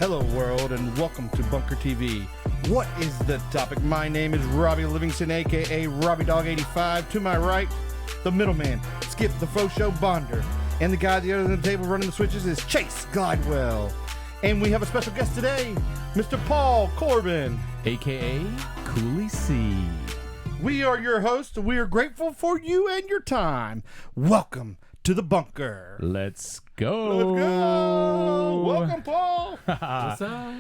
Hello world and welcome to Bunker TV. What is the topic? My name is Robbie Livingston, aka Robbie Dog 85. To my right, the middleman, Skip the Faux Show Bonder. And the guy at the other end of the table running the switches is Chase Glidewell. And we have a special guest today, Mr. Paul Corbin, aka Cooley C. We are your hosts. We are grateful for you and your time. Welcome to the bunker. Let's go. Let's go. Welcome, Paul. What's up?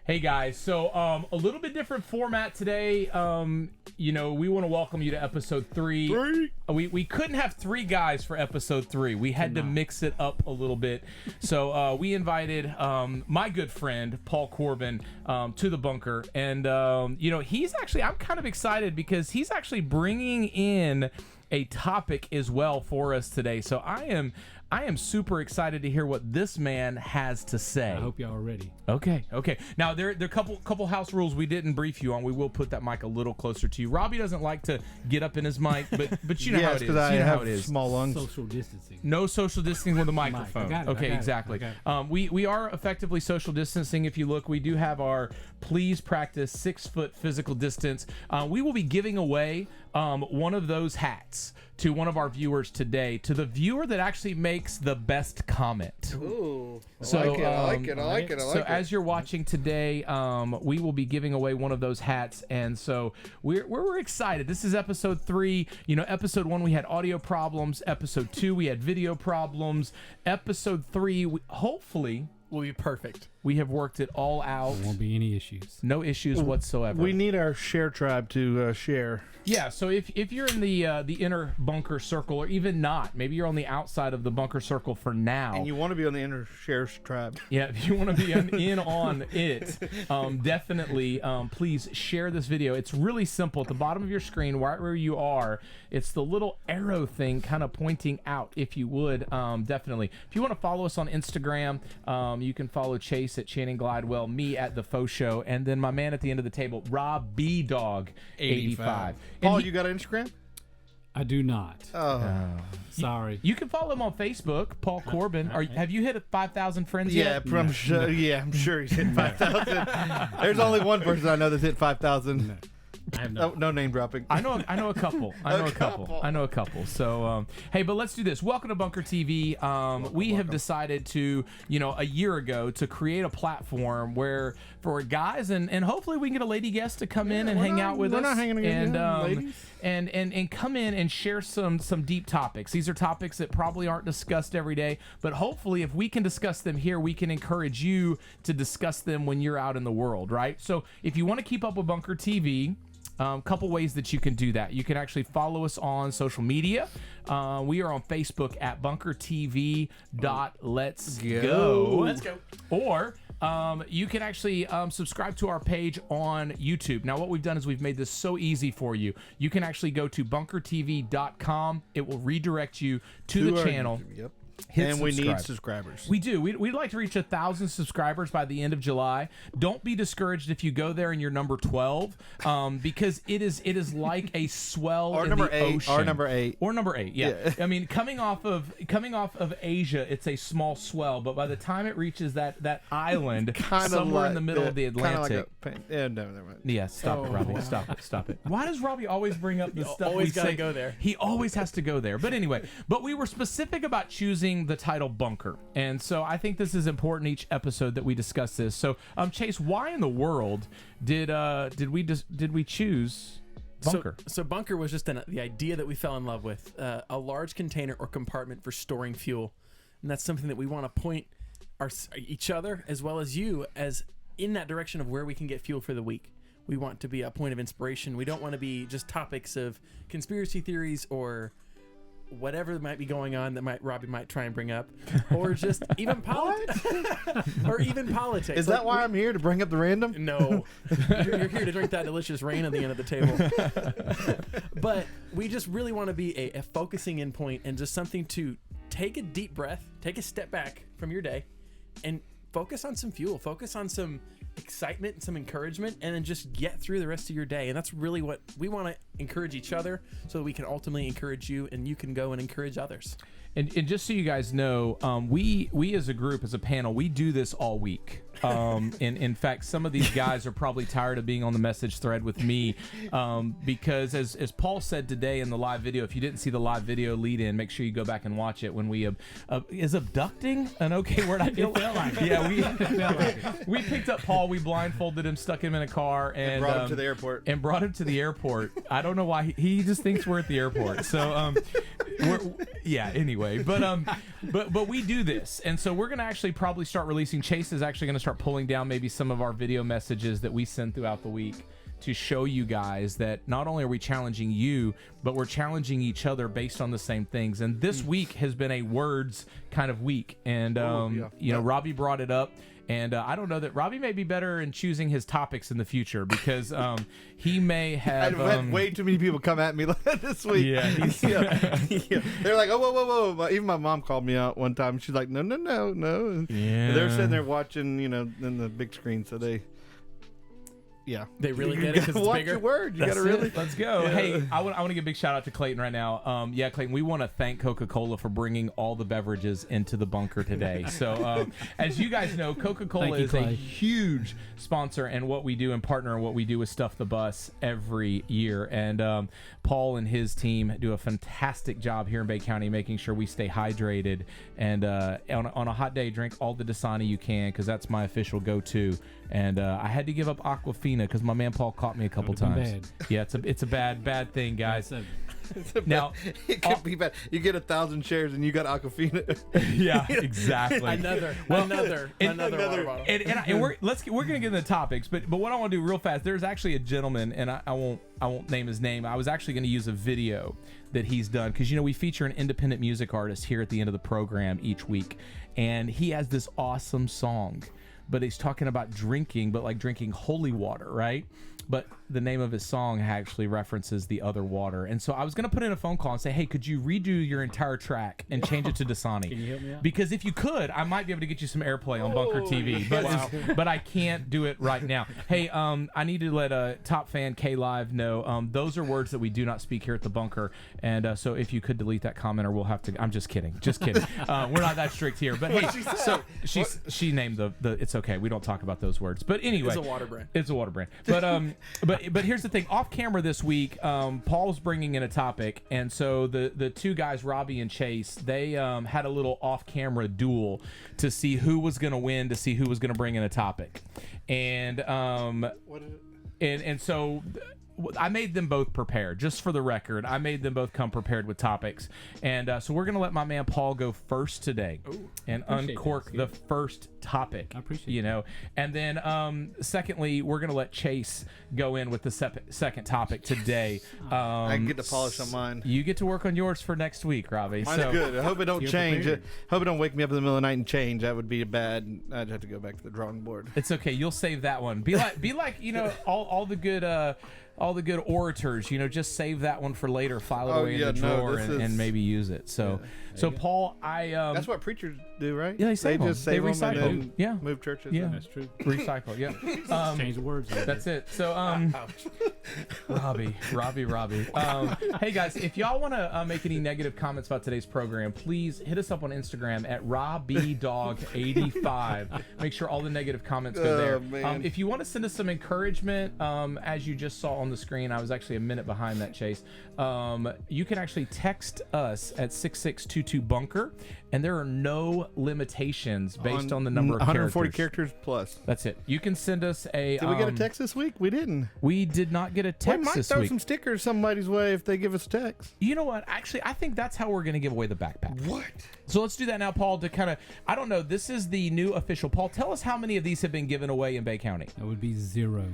Hey guys, so a little bit different format today. We want to welcome you to episode 3. We couldn't have 3 guys for episode 3. We had to mix it up a little bit. So we invited my good friend Paul Corbin to the bunker, and he's actually, I'm kind of excited because he's actually bringing in a topic as well for us today. So I am super excited to hear what this man has to say. I hope y'all are ready. Okay. Now there are a couple house rules we didn't brief you on. We will put that mic a little closer to you. Robbie doesn't like to get up in his mic, but you know how it is. Yes, because I know have how it is. small lungs. Social distancing. No social distancing with a microphone. I got it. Exactly. We are effectively social distancing. If you look, we do have our please practice 6-foot physical distance. We will be giving away one of those hats to one of our viewers today, to the viewer that actually makes the best comment. Ooh, I like it. So as you're watching today, we will be giving away one of those hats, and so we're excited. This is episode 3. Episode 1 we had audio problems. Episode 2 we had video problems. Episode 3 hopefully will be perfect. We have worked it all out. There won't be any issues. No issues whatsoever. We need our share tribe to share. Yeah, so if you're in the inner bunker circle, or even not, maybe you're on the outside of the bunker circle for now. And you want to be on the inner share tribe. Yeah, if you want to be in on it, definitely please share this video. It's really simple. At the bottom of your screen, right where you are, it's the little arrow thing kind of pointing out, if you would, definitely. If you want to follow us on Instagram, you can follow Chase at Channing Glidewell, me at The Faux Show, and then my man at the end of the table, Rob B. Dog 85. Paul, you got an Instagram? I do not. Oh. Sorry. You can follow him on Facebook, Paul Corbin. Have you hit 5,000 friends yet? Yeah, I'm sure he's hit 5,000. There's only one person I know that's hit 5,000. No. I have No name dropping. I know a couple. I know a couple. So, hey, but let's do this. Welcome to Bunker TV. We have decided to, a year ago, to create a platform where for guys and hopefully we can get a lady guest to come in and hang out with us. We're not hanging out, ladies. And come in and share some deep topics. These are topics that probably aren't discussed every day, but hopefully if we can discuss them here, we can encourage you to discuss them when you're out in the world, right? So if you want to keep up with Bunker TV, couple ways that you can do that. You can actually follow us on social media. We are on Facebook at BunkerTV. Let's go. Or you can actually subscribe to our page on YouTube. Now, what we've done is we've made this so easy for you. You can actually go to BunkerTV.com. It will redirect you to the channel. Yep. Hit we subscribe. need subscribers. We do. We'd like to reach 1,000 subscribers by the end of July. Don't be discouraged if you go there and you're number 12, because it is like a swell Or in number the 8. ocean. Or number 8. Or number 8. Yeah. I mean, coming off of Asia, it's a small swell, but by the time it reaches that island somewhere in the middle of the Atlantic. Never mind. Yeah, stop it, Robbie. Wow. Stop it. Why does Robbie always bring up the stuff always we gotta say? go there. He always has to go there. But anyway, we were specific about choosing the title Bunker, and so I think this is important each episode that we discuss this. So, Chase, why in the world did we choose Bunker? So Bunker was just the idea that we fell in love with, a large container or compartment for storing fuel, and that's something that we want to point each other as well as you as in that direction of where we can get fuel for the week. We want to be a point of inspiration. We don't want to be just topics of conspiracy theories or whatever might be going on that Robbie might try and bring up, or just even politics. Or even politics. Is that why I'm here, to bring up the random? No, you're here to drink that delicious rain at the end of the table. But we just really want to be a focusing in point and just something to take a deep breath, take a step back from your day, and focus on some fuel, focus on some excitement and some encouragement, and then just get through the rest of your day. And that's really what we want to encourage each other, so that we can ultimately encourage you and you can go and encourage others. And just so you guys know, we as a group, as a panel, we do this all week. In fact, some of these guys are probably tired of being on the message thread with me because as Paul said today in the live video, if you didn't see the live video lead in, make sure you go back and watch it when we is abducting an okay word? I feel like yeah, we picked up Paul, we blindfolded him, stuck him in a car, and brought him to the airport. And brought him to the airport. I don't know why he just thinks we're at the airport. So anyway, but we do this, and so we're gonna actually probably start releasing. Chase is actually gonna start pulling down maybe some of our video messages that we send throughout the week to show you guys that not only are we challenging you, but we're challenging each other based on the same things. And this week has been a words kind of week, and you know, Robbie brought it up. And I don't know that Robbie may be better in choosing his topics in the future because he may have. I've had way too many people come at me this week. Yeah, They're like, "Oh, whoa!" Even my mom called me out one time. She's like, "No." Yeah. They're sitting there watching, you know, in the big screen, so they. Yeah, They really you get it because it's watch bigger. your word. You That's gotta really. it. Let's go. Hey, I want to give a big shout out to Clayton right now. Yeah, Clayton, we want to thank Coca-Cola for bringing all the beverages into the bunker today. So, as you guys know, Coca-Cola is a huge sponsor and what we do and partner in what we do with Stuff the Bus every year. And Paul and his team do a fantastic job here in Bay County making sure we stay hydrated. And on a hot day, drink all the Dasani you can because that's my official go-to. And I had to give up Aquafina because my man Paul caught me a couple times. Bad. Yeah, it's a bad thing, guys. Now it could be bad. You get 1,000 shares and you got Aquafina. Yeah, exactly. Another water bottle. And we're gonna get into the topics, but what I want to do real fast. There's actually a gentleman, and I won't name his name. I was actually going to use a video that he's done because, you know, we feature an independent music artist here at the end of the program each week, and he has this awesome song. But he's talking about drinking, but like drinking holy water, right? But the name of his song actually references the other water. And so I was going to put in a phone call and say, hey, could you redo your entire track and change it to Dasani? Can you help me out? Because if you could, I might be able to get you some airplay on BunkerTV. But I can't do it right now. Hey, I need to let Top Fan K Live know those are words that we do not speak here at the bunker. And so if you could delete that comment, or we'll have to. I'm just kidding. We're not that strict here. But hey, so she named the. It's okay. We don't talk about those words. But anyway, It's a water brand. It's a water brand. But here's the thing. Off camera this week, Paul's bringing in a topic, and so the two guys, Robbie and Chase, they had a little off camera duel to see who was going to win, to see who was going to bring in a topic, and so I made them both prepared. Just for the record, I made them both come prepared with topics, and so we're gonna let my man Paul go first today and uncork the first topic. I appreciate you know, and then secondly, we're gonna let Chase go in with the second topic today. I can get to polish on mine. You get to work on yours for next week, Robbie. Mine's so good. I hope it don't You're change. prepared. Hope it don't wake me up in the middle of the night and change. That would be bad. I'd have to go back to the drawing board. it's okay. You'll save that one. Be like you know all the good. All the good orators, you know, just save that one for later, file it away in the drawer, and maybe use it. So, Paul, that's what preachers do, right? Yeah, they save them. just save They them and recycle. then Yeah. move churches. Yeah. That's true. recycle. Yeah, Change the words. that's it. So, Robbie. Hey guys, if y'all want to make any negative comments about today's program, please hit us up on Instagram at RobbieDog85. Make sure all the negative comments go there. Man. If you want to send us some encouragement, as you just saw on the screen, I was actually a minute behind that, Chase. You can actually text us at 6622-BUNKER, and there are no limitations based on the number of 140 characters. plus. That's it. You can send us a. Did we get a text this week? We didn't. We did not get a We text might this throw week. some stickers somebody's way if they give us a text. You know what? Actually, I think that's how we're going to give away the backpack. What? So let's do that now, Paul, to kind of, I don't know, this is the new official. Paul, tell us how many of these have been given away in Bay County. That would be zero.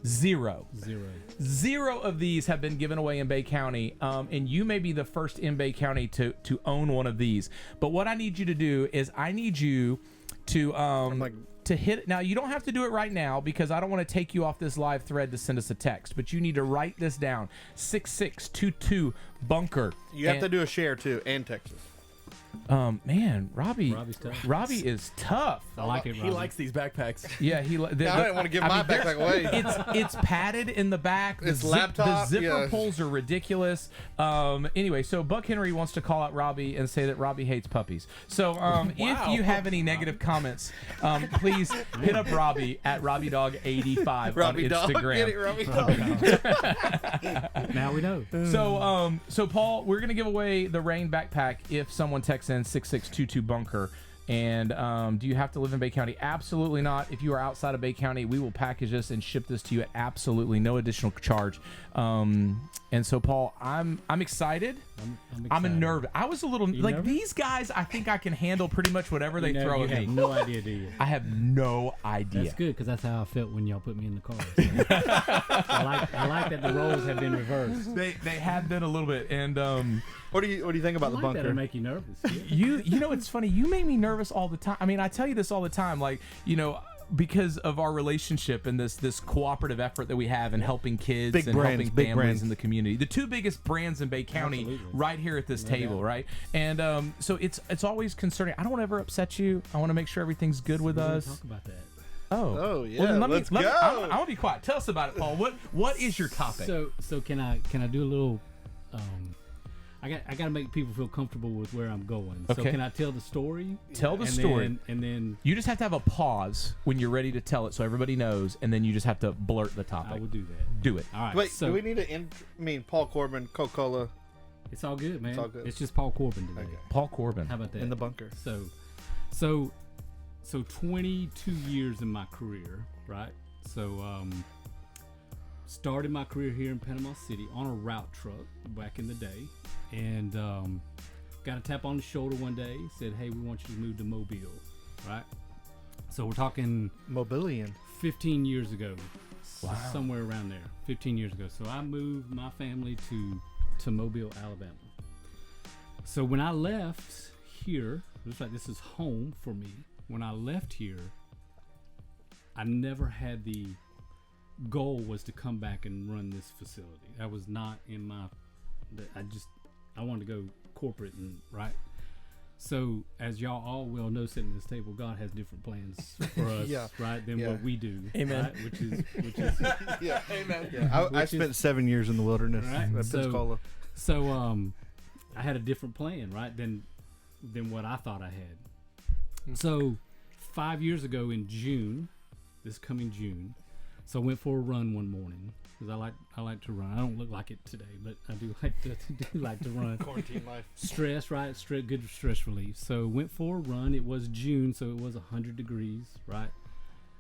Zero of these have been given away in Bay County, and you may be the first in Bay County to own one of these. But what I need you to do is I need you to to hit. Now, you don't have to do it right now because I don't want to take you off this live thread to send us a text, but you need to write this down. 6622-BUNKER. You have to do a share too, and Texas. Man, Robbie Robbie's tough. Robbie is tough. I like it, He Robbie. likes these backpacks. Yeah, I didn't want to give my there's- backpack away. It's padded in the back. It's The laptop, zipper yeah. pulls are ridiculous. Anyway, so Buck Henry wants to call out Robbie and say that Robbie hates puppies. So if you have any negative comments, please hit up Robbie at RobbieDog85 Robbie on Dog. Instagram. Get it, Robbie Dog. Now we know. So Paul, we're gonna give away the rain backpack if someone texts in 6622 bunker. And do you have to live in Bay County? Absolutely not. If you are outside of Bay County, we will package this and ship this to you at absolutely no additional charge. And so, Paul, I'm excited. I'm excited. nervous. I was a little like nervous? these guys. I think I can handle pretty much whatever they throw you at have me. no idea, do you? I have no idea. That's good because that's how I felt when y'all put me in the car. So. I like that the roles have been reversed. They have been a little bit, and What do you think about I the like that bunker? to make you nervous. Yeah. you know it's funny. You make me nervous all the time. I mean, I tell you this all the time, like because of our relationship and this cooperative effort that we have in helping kids Big and brands, helping big families brands. in the community. The two biggest brands in Bay County, Absolutely. right here at this No table, doubt. right? And so it's always concerning. I don't want to ever upset you. I want to make sure everything's good with We didn't us. Talk about that. Oh, yeah, Well, then let's go. I want to be quiet. Tell us about it, Paul. What is your topic? So can I do a little? I got to make people feel comfortable with where I'm going. So Okay. can I tell the story? Tell the And story. then You just have to have a pause when you're ready to tell it, so everybody knows, and then you just have to blurt the topic. I will do that. Do it. All right. Wait, so do we need to Paul Corbin, Coca-Cola it's all good, man. It's all good. It's just Paul Corbin today. Okay. Paul Corbin. How about that? in the bunker? So 22 years in my career, right? So started my career here in Panama City on a route truck back in the day, and got a tap on the shoulder one day. Said, "Hey, we want you to move to Mobile," right? So we're talking Mobilian. 15 years ago, Wow. somewhere around there. 15 years ago. So I moved my family to Mobile, Alabama. So when I left here, it was like this is home for me. When I left here, I never had the goal was to come back and run this facility. That was not in my. I wanted to go corporate and right. So as y'all all well know, sitting at this table, God has different plans for us, Yeah. right, than Yeah. what we do. Amen. Right? Which is Yeah, amen. Yeah, I Which is- spent 7 years in the wilderness Right, at so- Pensacola. So I had a different plan, right, than what I thought I had. So 5 years ago in June, this coming June, so I went for a run one morning because I like to run. I don't look like it today, but I do like to run. Quarantine life. Stress, right? Good stress relief. So went for a run. It was June, so it was 100 degrees, right?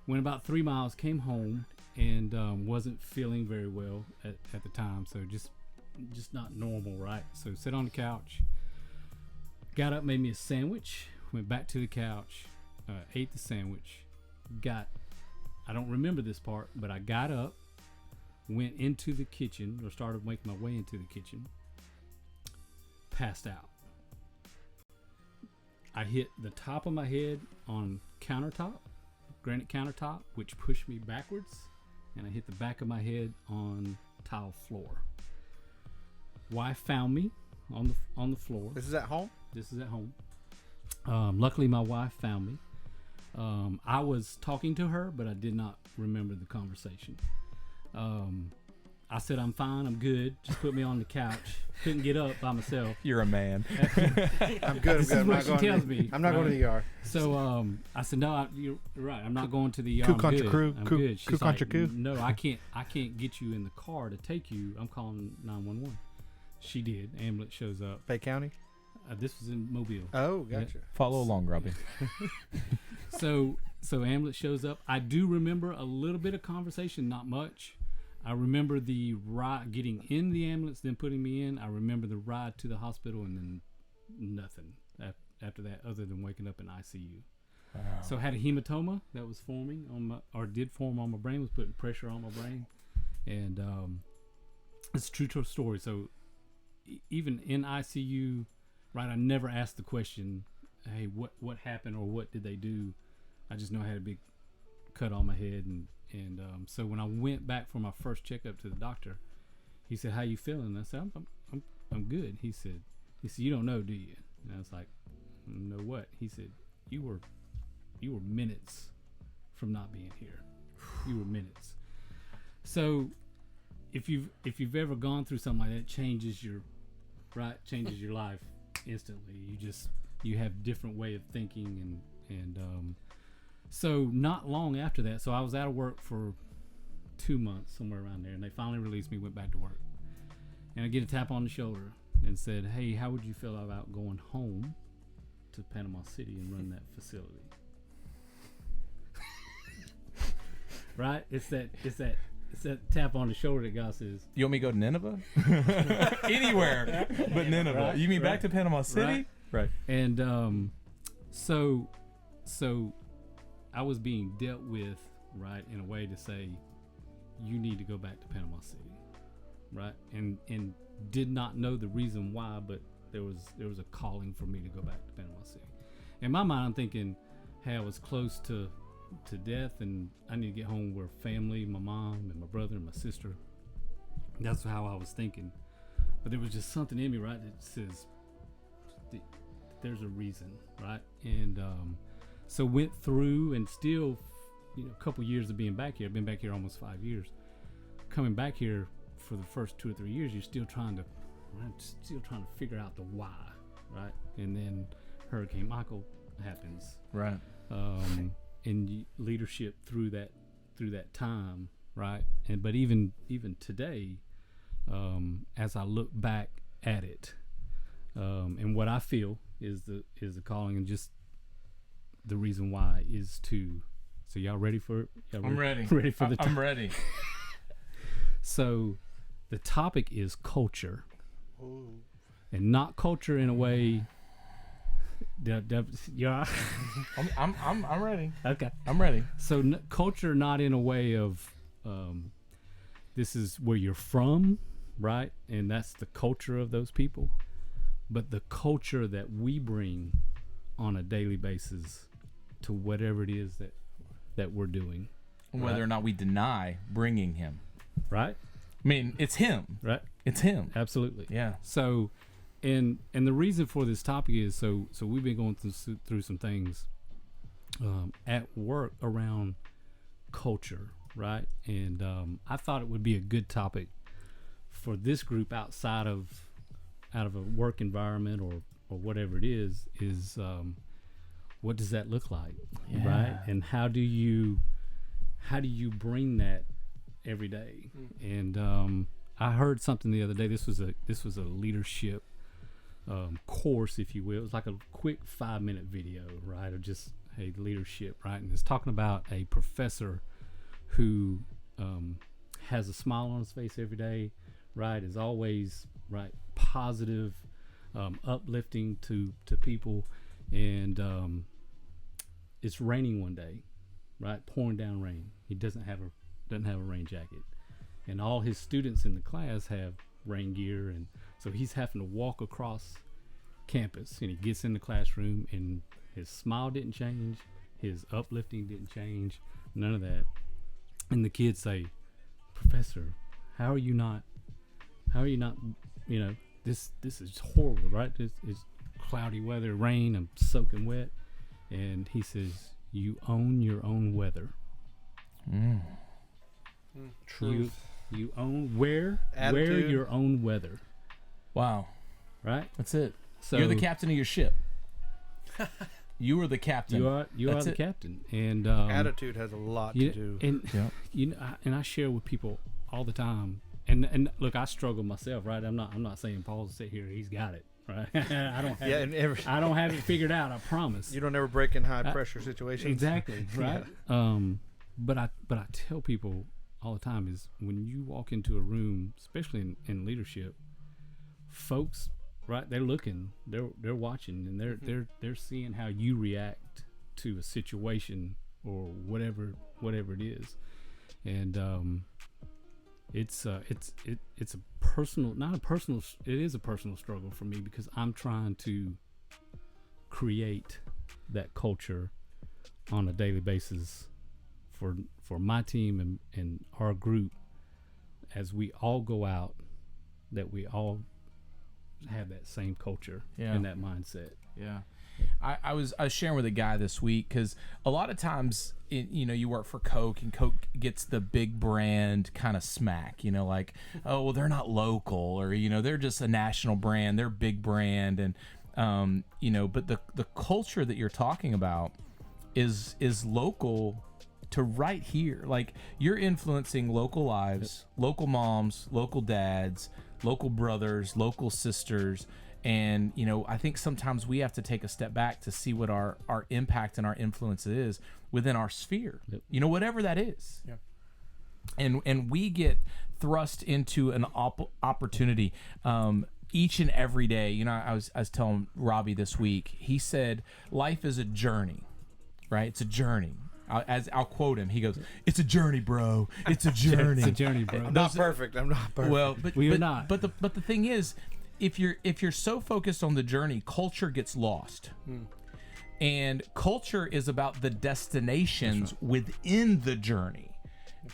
Went about 3 miles, came home, and wasn't feeling very well at the time. So just not normal, right? So sit on the couch, got up, made me a sandwich, went back to the couch, ate the sandwich, I don't remember this part, but I got up, went into the kitchen, or started making my way into the kitchen, passed out. I hit the top of my head on granite countertop, which pushed me backwards, and I hit the back of my head on tile floor. Wife found me on the floor. This is at home? This is at home. Luckily, my wife found me. I was talking to her, but I did not remember the conversation. I said, "I'm fine. I'm good. Just put me on the couch." Couldn't get up by myself. You're a man. I'm good. This is what she tells me, I'm not going to the ER. So I said, "No, you're right. I'm not going to the ER. Coup I'm contre good. coup, I'm coup- good." coup She's contre like, coup. "No, I can't get you in the car to take you. I'm calling 911." She did. Ambulance shows up. Bay County? This was in Mobile. Oh, gotcha. Follow along, Robbie. So ambulance shows up. I do remember a little bit of conversation, not much. I remember the ride, getting in the ambulance, then putting me in. I remember the ride to the hospital, and then nothing after that, other than waking up in ICU. Wow. So I had a hematoma that was forming did form on my brain, was putting pressure on my brain, and it's a true story. So even in ICU, right, I never asked the question, "Hey, what happened, or what did they do?" I just know I had a big cut on my head, and so when I went back for my first checkup to the doctor, he said, "How you feeling?" And I said, I'm good." He said, "You don't know, do you?" And I was like, know what? He said, you were minutes from not being here. You were minutes. So if you've ever gone through something like that, changes your life instantly. You have different way of thinking, and so not long after that, so I was out of work for 2 months, somewhere around there, and they finally released me, went back to work. And I get a tap on the shoulder and said, hey, how would you feel about going home to Panama City and run that facility? Right? It's that tap on the shoulder that God says, You want me to go to Nineveh? Anywhere but Nineveh. Right, You mean right, back to Panama City? Right. and so I was being dealt with, right, in a way to say, you need to go back to Panama City, right? And did not know the reason why, but there was a calling for me to go back to Panama City. In my mind, I'm thinking, hey, I was close to death, and I need to get home where family, my mom and my brother and my sister. That's how I was thinking. But there was just something in me, right, that says there's a reason, right? And so went through, and still, a couple years of being back here. I've been back here almost 5 years. Coming back here for the first 2 or 3 years, you're still trying to figure out the why, right? And then Hurricane Michael happens, Right. and leadership through that time, right? But even today, as I look back at it, and what I feel is the calling, and just the reason why is to. So y'all ready for it? I'm ready. Ready for the I'm ready. So the topic is culture. And not culture in a way. Yeah. I'm ready. Okay. I'm ready. So culture, not in a way of this is where you're from, right? And that's the culture of those people. But the culture that we bring on a daily basis to whatever it is that we're doing. Whether right? or not we deny bringing him. Right? I mean, it's him. Right? It's him. Absolutely. Yeah. So, and the reason for this topic is so we've been going through some things at work around culture, right? And I thought it would be a good topic for this group out of a work environment or whatever it is what does that look like, right? And how do you bring that every day? And I heard something the other day. This was a leadership course, if you will. It was like a quick 5-minute video, right, of just leadership, right? And it's talking about a professor who has a smile on his face every day, right? Is always right, positive, uplifting to people. And it's raining one day, right? Pouring down rain. He doesn't have a rain jacket, and all his students in the class have rain gear, and so he's having to walk across campus. And he gets in the classroom, and his smile didn't change, his uplifting didn't change, none of that. And the kids say, "Professor, how are you not? This is horrible, right? This is cloudy weather, rain, I'm soaking wet." And he says, "You own your own weather." Truth. You own wear Attitude. your own weather, Wow. right? That's it. So You're the captain of your ship. You are the captain. You are That's the it. captain, and Attitude has a lot to do. And Yeah. and I share with people all the time. And look, I struggle myself, right? I'm not saying Paul's sit here, he's got it, right? I don't have I don't have it figured out, I promise. You don't ever break in high pressure situations. Exactly, right? But I tell people all the time is when you walk into a room, especially in leadership, folks, right? They're looking, they're watching, and they're seeing how you react to a situation or whatever it is, and it's a personal, it is a personal struggle for me because I'm trying to create that culture on a daily basis for my team and our group as we all go out, that we all have that same culture Yeah. and that mindset. Yeah. I was sharing with a guy this week because a lot of times, you work for Coke and Coke gets the big brand kind of smack, like, oh, well, they're not local, or, they're just a national brand, they're big brand. And, but the culture that you're talking about is local to right here. Like, you're influencing local lives, local moms, local dads, local brothers, local sisters. And, I think sometimes we have to take a step back to see what our impact and our influence is within our sphere, whatever that is. Yeah. And we get thrust into an opportunity each and every day. I was telling Robbie this week, he said, life is a journey, right? It's a journey. I'll quote him. He goes, "It's a journey, bro. It's a journey. It's a journey, bro." I'm not perfect. Well, We are not. But the thing is, if you're so focused on the journey, culture gets lost. And culture is about the destinations within the journey.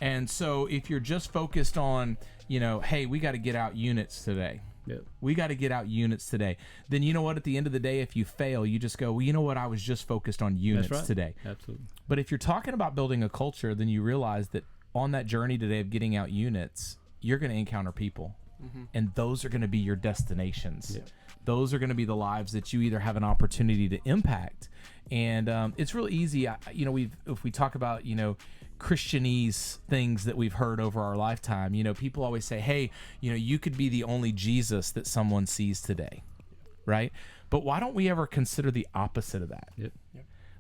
And so if you're just focused on, hey, we got to get out units today. Yep. We got to get out units today. Then you know what? At the end of the day, if you fail, you just go, well, you know what? I was just focused on units today. Absolutely. But if you're talking about building a culture, then you realize that on that journey today of getting out units, you're going to encounter people. And those are going to be your destinations. Yeah. Those are going to be the lives that you either have an opportunity to impact. And it's real easy. If we talk about, Christianese things that we've heard over our lifetime, people always say, hey, you could be the only Jesus that someone sees today. Right. But why don't we ever consider the opposite of that? Yep.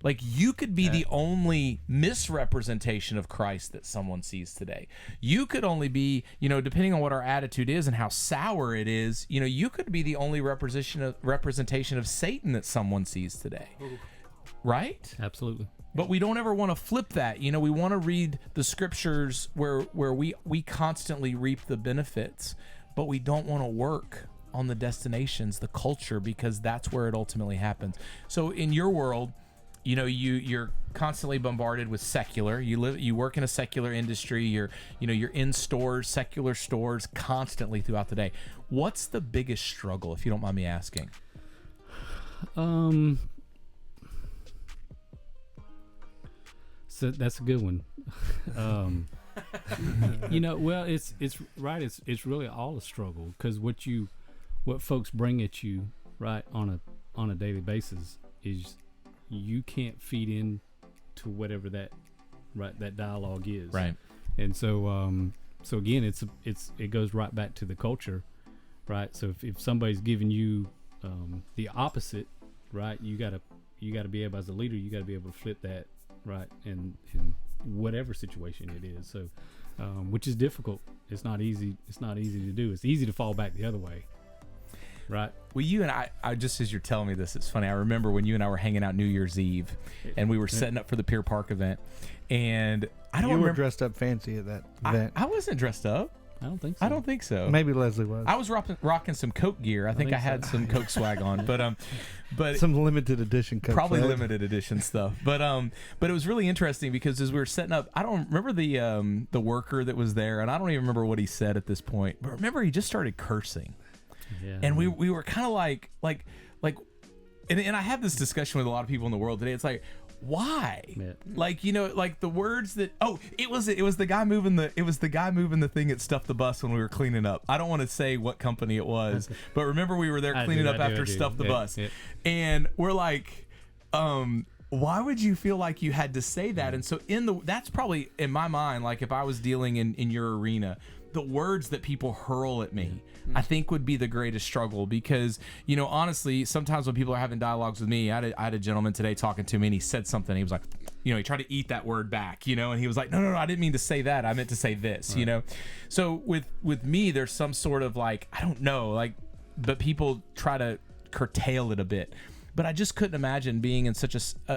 Like, you could be the only misrepresentation of Christ that someone sees today. You could only be, depending on what our attitude is and how sour it is, you could be the only representation of Satan that someone sees today. Ooh. Right? Absolutely. But we don't ever want to flip that. We want to read the scriptures where we constantly reap the benefits, but we don't want to work on the destinations, the culture, because that's where it ultimately happens. So in your world, you're constantly bombarded with secular. You work in a secular industry. You're in stores, secular stores, constantly throughout the day. What's the biggest struggle, if you don't mind me asking? So that's a good one. Well, it's right. It's really all a struggle, because what folks bring at you, right, on a daily basis is, you can't feed in to whatever that dialogue is. Right. And so again, it goes right back to the culture, right? So if somebody's giving you the opposite, right, you gotta be able, as a leader, you gotta be able to flip that, right, in whatever situation it is. So which is difficult. It's not easy to do. It's easy to fall back the other way. Right. Well, you and I just as you're telling me this, it's funny. I remember when you and I were hanging out New Year's Eve, and we were setting up for the Pier Park event, and you were dressed up fancy at that event. I wasn't dressed up. I don't think so. I don't think so. Maybe Leslie was. I was rocking some Coke gear. I think I had some Coke swag on, but some limited edition Coke. Probably swag. limited edition stuff. But it was really interesting because as we were setting up, I don't remember the worker that was there, and I don't even remember what he said at this point. But remember, he just started cursing. Yeah. And we were kind of like, and I have this discussion with a lot of people in the world today. It's like, why? Yeah. Like, the words that, it was the guy moving the thing that stuffed the bus when we were cleaning up. I don't want to say what company it was, but remember we were there cleaning up after Stuff the Bus. Yeah. And we're like, why would you feel like you had to say that? And so that's probably in my mind, like if I was dealing in your arena, the words that people hurl at me, I think would be the greatest struggle, because, honestly, sometimes when people are having dialogues with me, I had a gentleman today talking to me, and he said something. He was like, he tried to eat that word back, and he was like, no, I didn't mean to say that. I meant to say this, right. So with me, there's some sort of like, I don't know, but people try to curtail it a bit. But I just couldn't imagine being in such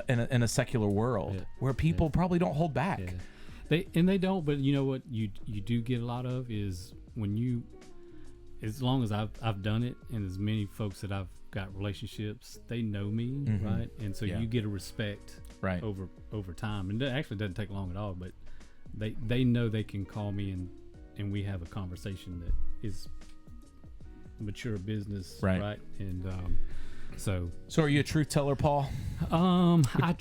in a secular world where people probably don't hold back. Yeah. They don't, but you know what you do get a lot of is when as long as I've done it, and as many folks that I've got relationships, they know me, right? And so you get a respect over time. And it actually doesn't take long at all, but they know they can call me and we have a conversation that is mature business, right? And So are you a truth teller, Paul? I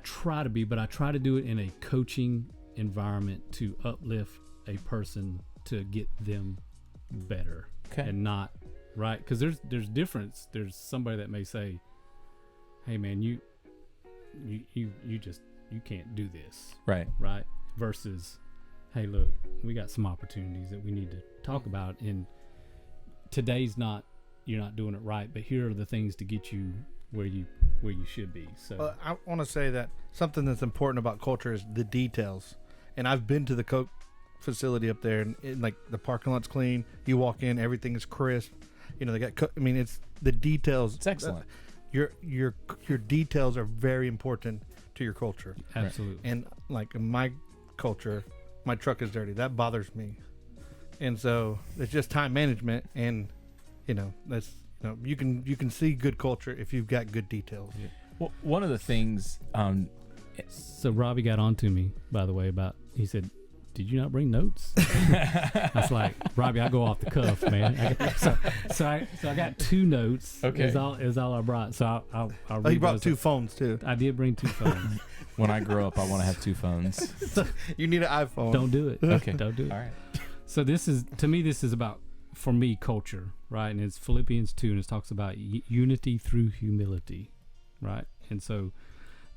try to be, but I try to do it in a coaching environment to uplift a person to get them better. Okay. And not right, because there's difference. There's somebody that may say, "Hey man, you can't do this." Right. Right. Versus, "Hey, look, we got some opportunities that we need to talk about, and today's you're not doing it right, but here are the things to get you where you should be." So I want to say that something that's important about culture is the details. And I've been to the Coke facility up there, and like the parking lot's clean. You walk in, everything is crisp. You know, they got. It's the details. It's excellent. Your details are very important to your culture. absolutely. And like in my culture, my truck is dirty. That bothers me. And so it's just time management, and that's you can see good culture if you've got good details. Yeah. Well, one of the things. So Robbie got on to me, by the way, about, he said, "Did you not bring notes?" I was like, "Robbie, I go off the cuff, man." So I got 2 notes. Okay. Is all I brought. So I'll Oh, read you brought those. 2 phones too. I did bring 2 phones. When I grow up, I want to have 2 phones. You need an iPhone. Don't do it. Okay. Don't do it. All right. So this is about, for me, culture, right? And it's Philippians 2, and it talks about unity through humility, right? And so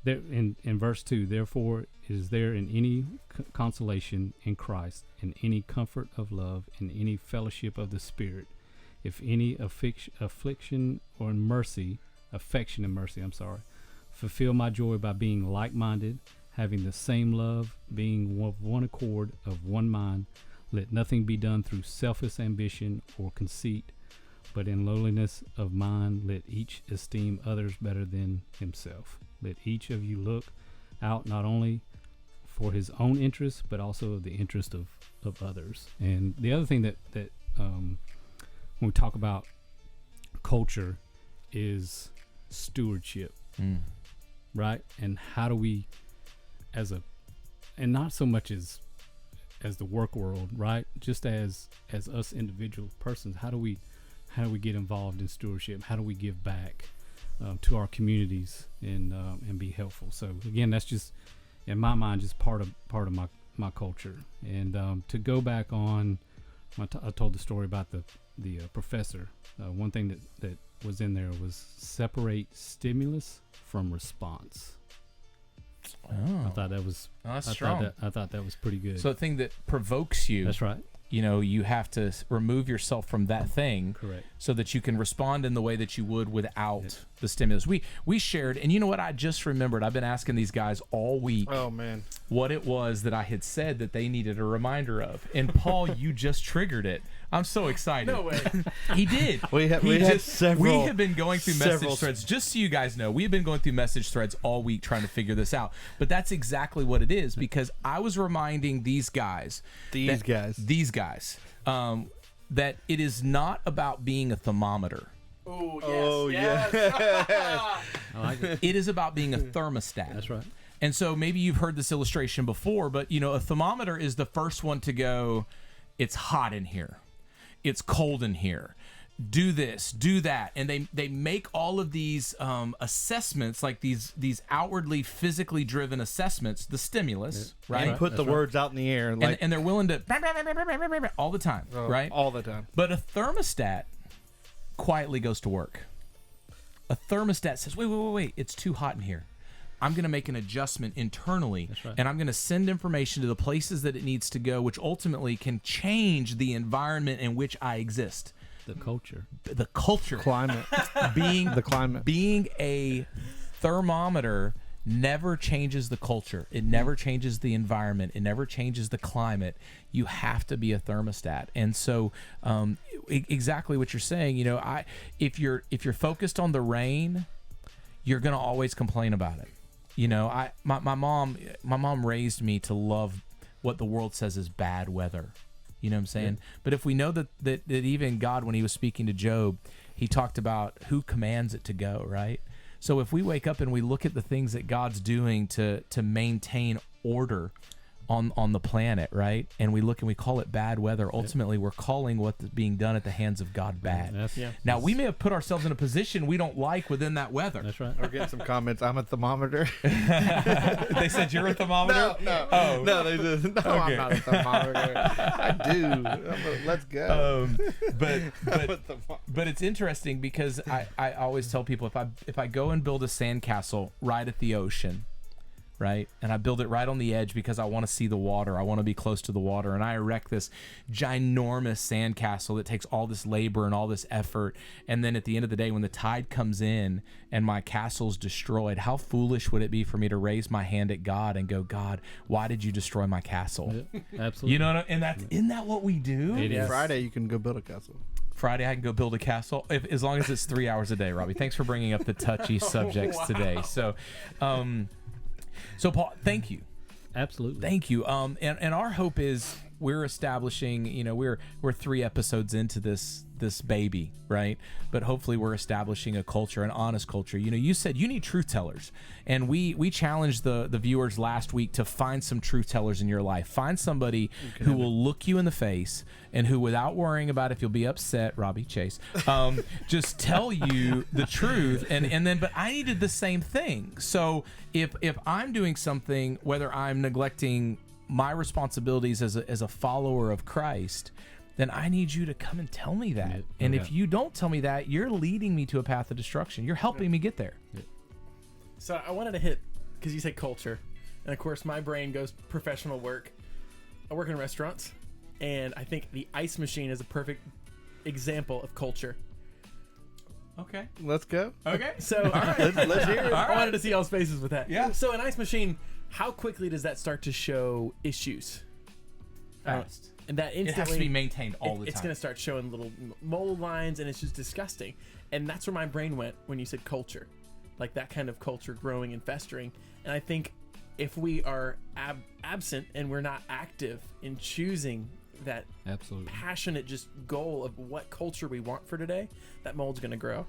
there in verse 2, "Therefore is there in any consolation in Christ, in any comfort of love, in any fellowship of the Spirit, if any affection and mercy, fulfill my joy by being like-minded, having the same love, being of one accord, of one mind. Let nothing be done through selfish ambition or conceit, but in lowliness of mind let each esteem others better than himself. Let each of you look out not only for his own interest, but also of the interest of others." And the other thing that when we talk about culture is stewardship, right? And how do we, and not so much as the work world, right? Just as us individual persons, how do we get involved in stewardship? How do we give back to our communities and be helpful? So again, that's just, in my mind, just part of my culture. And to go back on, I told the story about the professor. One thing that was in there was separate stimulus from response. Oh, I thought that was that's strong. I thought that was pretty good. So the thing that provokes you, That's right. You have to remove yourself from that thing. Correct. So that you can respond in the way that you would without the stimulus. We shared, and you know what? I just remembered. I've been asking these guys all week. Oh man, what it was that I had said that they needed a reminder of. And Paul, you just triggered it. I'm so excited. No way. He did. We have several. We have been going through message several- threads. Just so you guys know, we have been going through message threads all week trying to figure this out. But that's exactly what it is, because I was reminding these guys, that it is not about being a thermometer. Ooh, yes, Oh, yes. I like it. It is about being a thermostat. That's right. And so maybe you've heard this illustration before, but a thermometer is the first one to go, it's hot in here. It's cold in here. Do this, do that. And they make all of these assessments, like these outwardly physically driven assessments, the stimulus, right? And put the words out in the air, like And they're willing to all the time, right? all the time. But a thermostat quietly goes to work. A thermostat says, wait, it's too hot in here. I'm going to make an adjustment internally, That's right. and I'm going to send information to the places that it needs to go, which ultimately can change the environment in which I exist. The culture. The culture. Climate, Being the climate. being a thermometer never changes the culture. It never changes the environment. It never changes the climate. You have to be a thermostat. And so, exactly what you're saying. If you're focused on the rain, you're gonna always complain about it. My mom raised me to love what the world says is bad weather. You know what I'm saying? Yeah. But if we know that even God, when he was speaking to Job, he talked about who commands it to go, right? So if we wake up and we look at the things that God's doing to maintain order, on the planet, right? And we look and we call it bad weather. Ultimately, we're calling what's being done at the hands of God bad. Now, we may have put ourselves in a position we don't like within that weather. That's right. Or getting some comments. I'm a thermometer. They said you're a thermometer? No. Oh. No, they just, no, Okay. I'm not a thermometer. I do. Let's go. But it's interesting because I always tell people if I go and build a sandcastle right at the ocean, right, and I build it right on the edge because I want to see the water, I want to be close to the water, and I erect this ginormous sandcastle that takes all this labor and all this effort, and then at the end of the day when the tide comes in and my castle's destroyed, how foolish would it be for me to raise my hand at God and go, God, why did you destroy my castle? Yeah, absolutely. You know, and isn't that what we do? It is. Friday, you can go build a castle. Friday, I can go build a castle, as long as it's 3 hours a day, Robbie. Thanks for bringing up the touchy subjects today. So Paul, thank you. Absolutely. Thank you. And our hope is we're establishing, we're 3 episodes into this baby, right? But hopefully we're establishing a culture, an honest culture. You said you need truth tellers, and we challenged the viewers last week to find some truth tellers in your life. Find somebody who will look you in the face and who, without worrying about if you'll be upset, Robbie Chase, just tell you the truth. But I needed the same thing. So if I'm doing something, whether I'm neglecting my responsibilities as a follower of Christ, then I need you to come and tell me that. And if you don't tell me that, you're leading me to a path of destruction. You're helping me get there. So I wanted to hit, because you said culture, and of course my brain goes professional work. I work in restaurants, and I think the ice machine is a perfect example of culture. Okay. Let's go. Okay. So all right. Let's hear it. I wanted to see y'all's faces with that. Yeah. So an ice machine, how quickly does that start to show issues? Fast. And that instantly, It has to be maintained all the time. It's going to start showing little mold lines, and it's just disgusting. And that's where my brain went when you said culture, like that kind of culture growing and festering. And I think if we are absent and we're not active in choosing that Absolutely. passionate just goal of what culture we want for today, that mold's going to grow.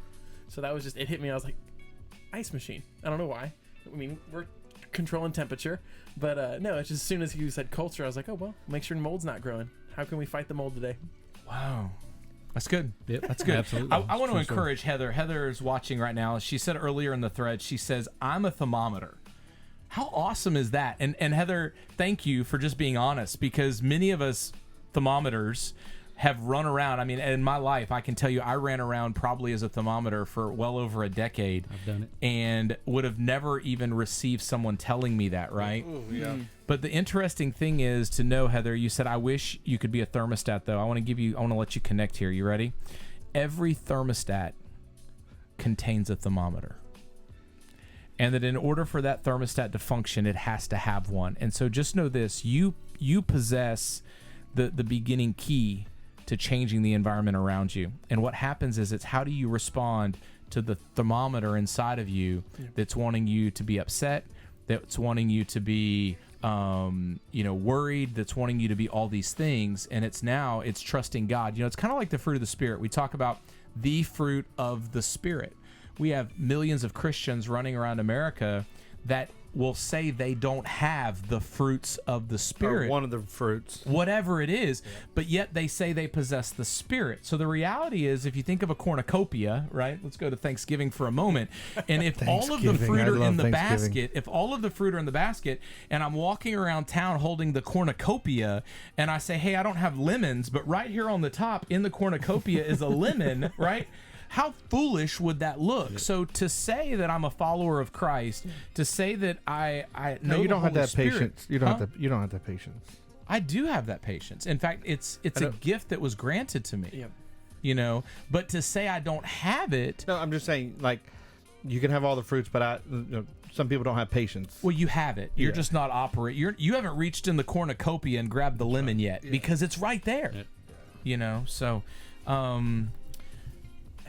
So that was just, it hit me. I was like, ice machine. I don't know why. I mean, we're controlling temperature, but no, it's just as soon as you said culture, I was like, oh, well, make sure mold's not growing. How can we fight the mold today? Wow. That's good. Yep. That's good. Absolutely. I want to True encourage Heather. Heather's watching right now. She said earlier in the thread, she says, I'm a thermometer. How awesome is that? And Heather, thank you for just being honest, because many of us thermometers have run around. I mean, in my life, I can tell you I ran around probably as a thermometer for well over a decade. I've done it. And would have never even received someone telling me that, right? Ooh, yeah. But the interesting thing is to know, Heather, you said, I wish you could be a thermostat, though. I want to let you connect here. You ready? Every thermostat contains a thermometer. And that in order for that thermostat to function, it has to have one. And so just know this, you possess the beginning key to changing the environment around you. And what happens is it's how do you respond to the thermometer inside of you that's wanting you to be upset, that's wanting you to be worried, that's wanting you to be all these things. And it's trusting God. It's kind of like the fruit of the Spirit. We talk about the fruit of the Spirit. We have millions of Christians running around America that will say they don't have the fruits of the Spirit. Or one of the fruits. Whatever it is, but yet they say they possess the Spirit. So the reality is, if you think of a cornucopia, right? Let's go to Thanksgiving for a moment. And if all of the fruit are in the basket, and I'm walking around town holding the cornucopia, and I say, hey, I don't have lemons, but right here on the top in the cornucopia is a lemon, right? How foolish would that look? So to say that I'm a follower of Christ, to say that I know you don't have that Spirit, patience. You don't have that patience. I do have that patience. In fact, it's a gift that was granted to me. Yep. But to say I don't have it. No, I'm just saying, like, you can have all the fruits, but some people don't have patience. Well, you have it. You're just not operating. You haven't reached in the cornucopia and grabbed the lemon yet because it's right there. Yep. So.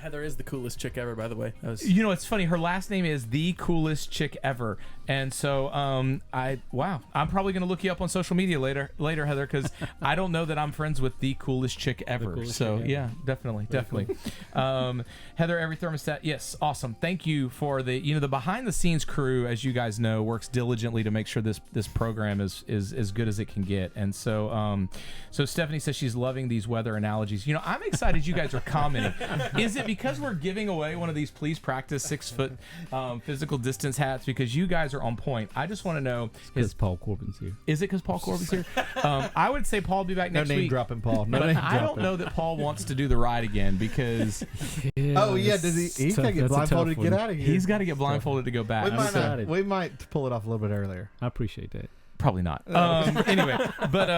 Heather is the coolest chick ever, by the way. That was You know, it's funny. Her last name is the coolest chick ever, and so I'm probably gonna look you up on social media later, Heather, because I don't know that I'm friends with the coolest chick ever. coolest So chick ever. yeah, definitely. Heather, every thermostat, yes, awesome. Thank you for the behind the scenes crew, as you guys know, works diligently to make sure this program is as good as it can get. And so so Stephanie says she's loving these weather analogies. You know, I'm excited you guys are commenting. Is it because we're giving away one of these Please Practice 6-foot physical distance hats because you guys are on point? I just want to know, Because Paul Corbin's here. is it because Paul Corbin's here? I would say Paul will be back No next name week. dropping, Paul. No But name I don't dropping. know that Paul wants to do the ride again because Oh yeah, does he? He's gotta get blindfolded to get out of here. he's got to get blindfolded to go back. We might, excited. we might pull it off a little bit earlier. I appreciate that. Probably not. Anyway, but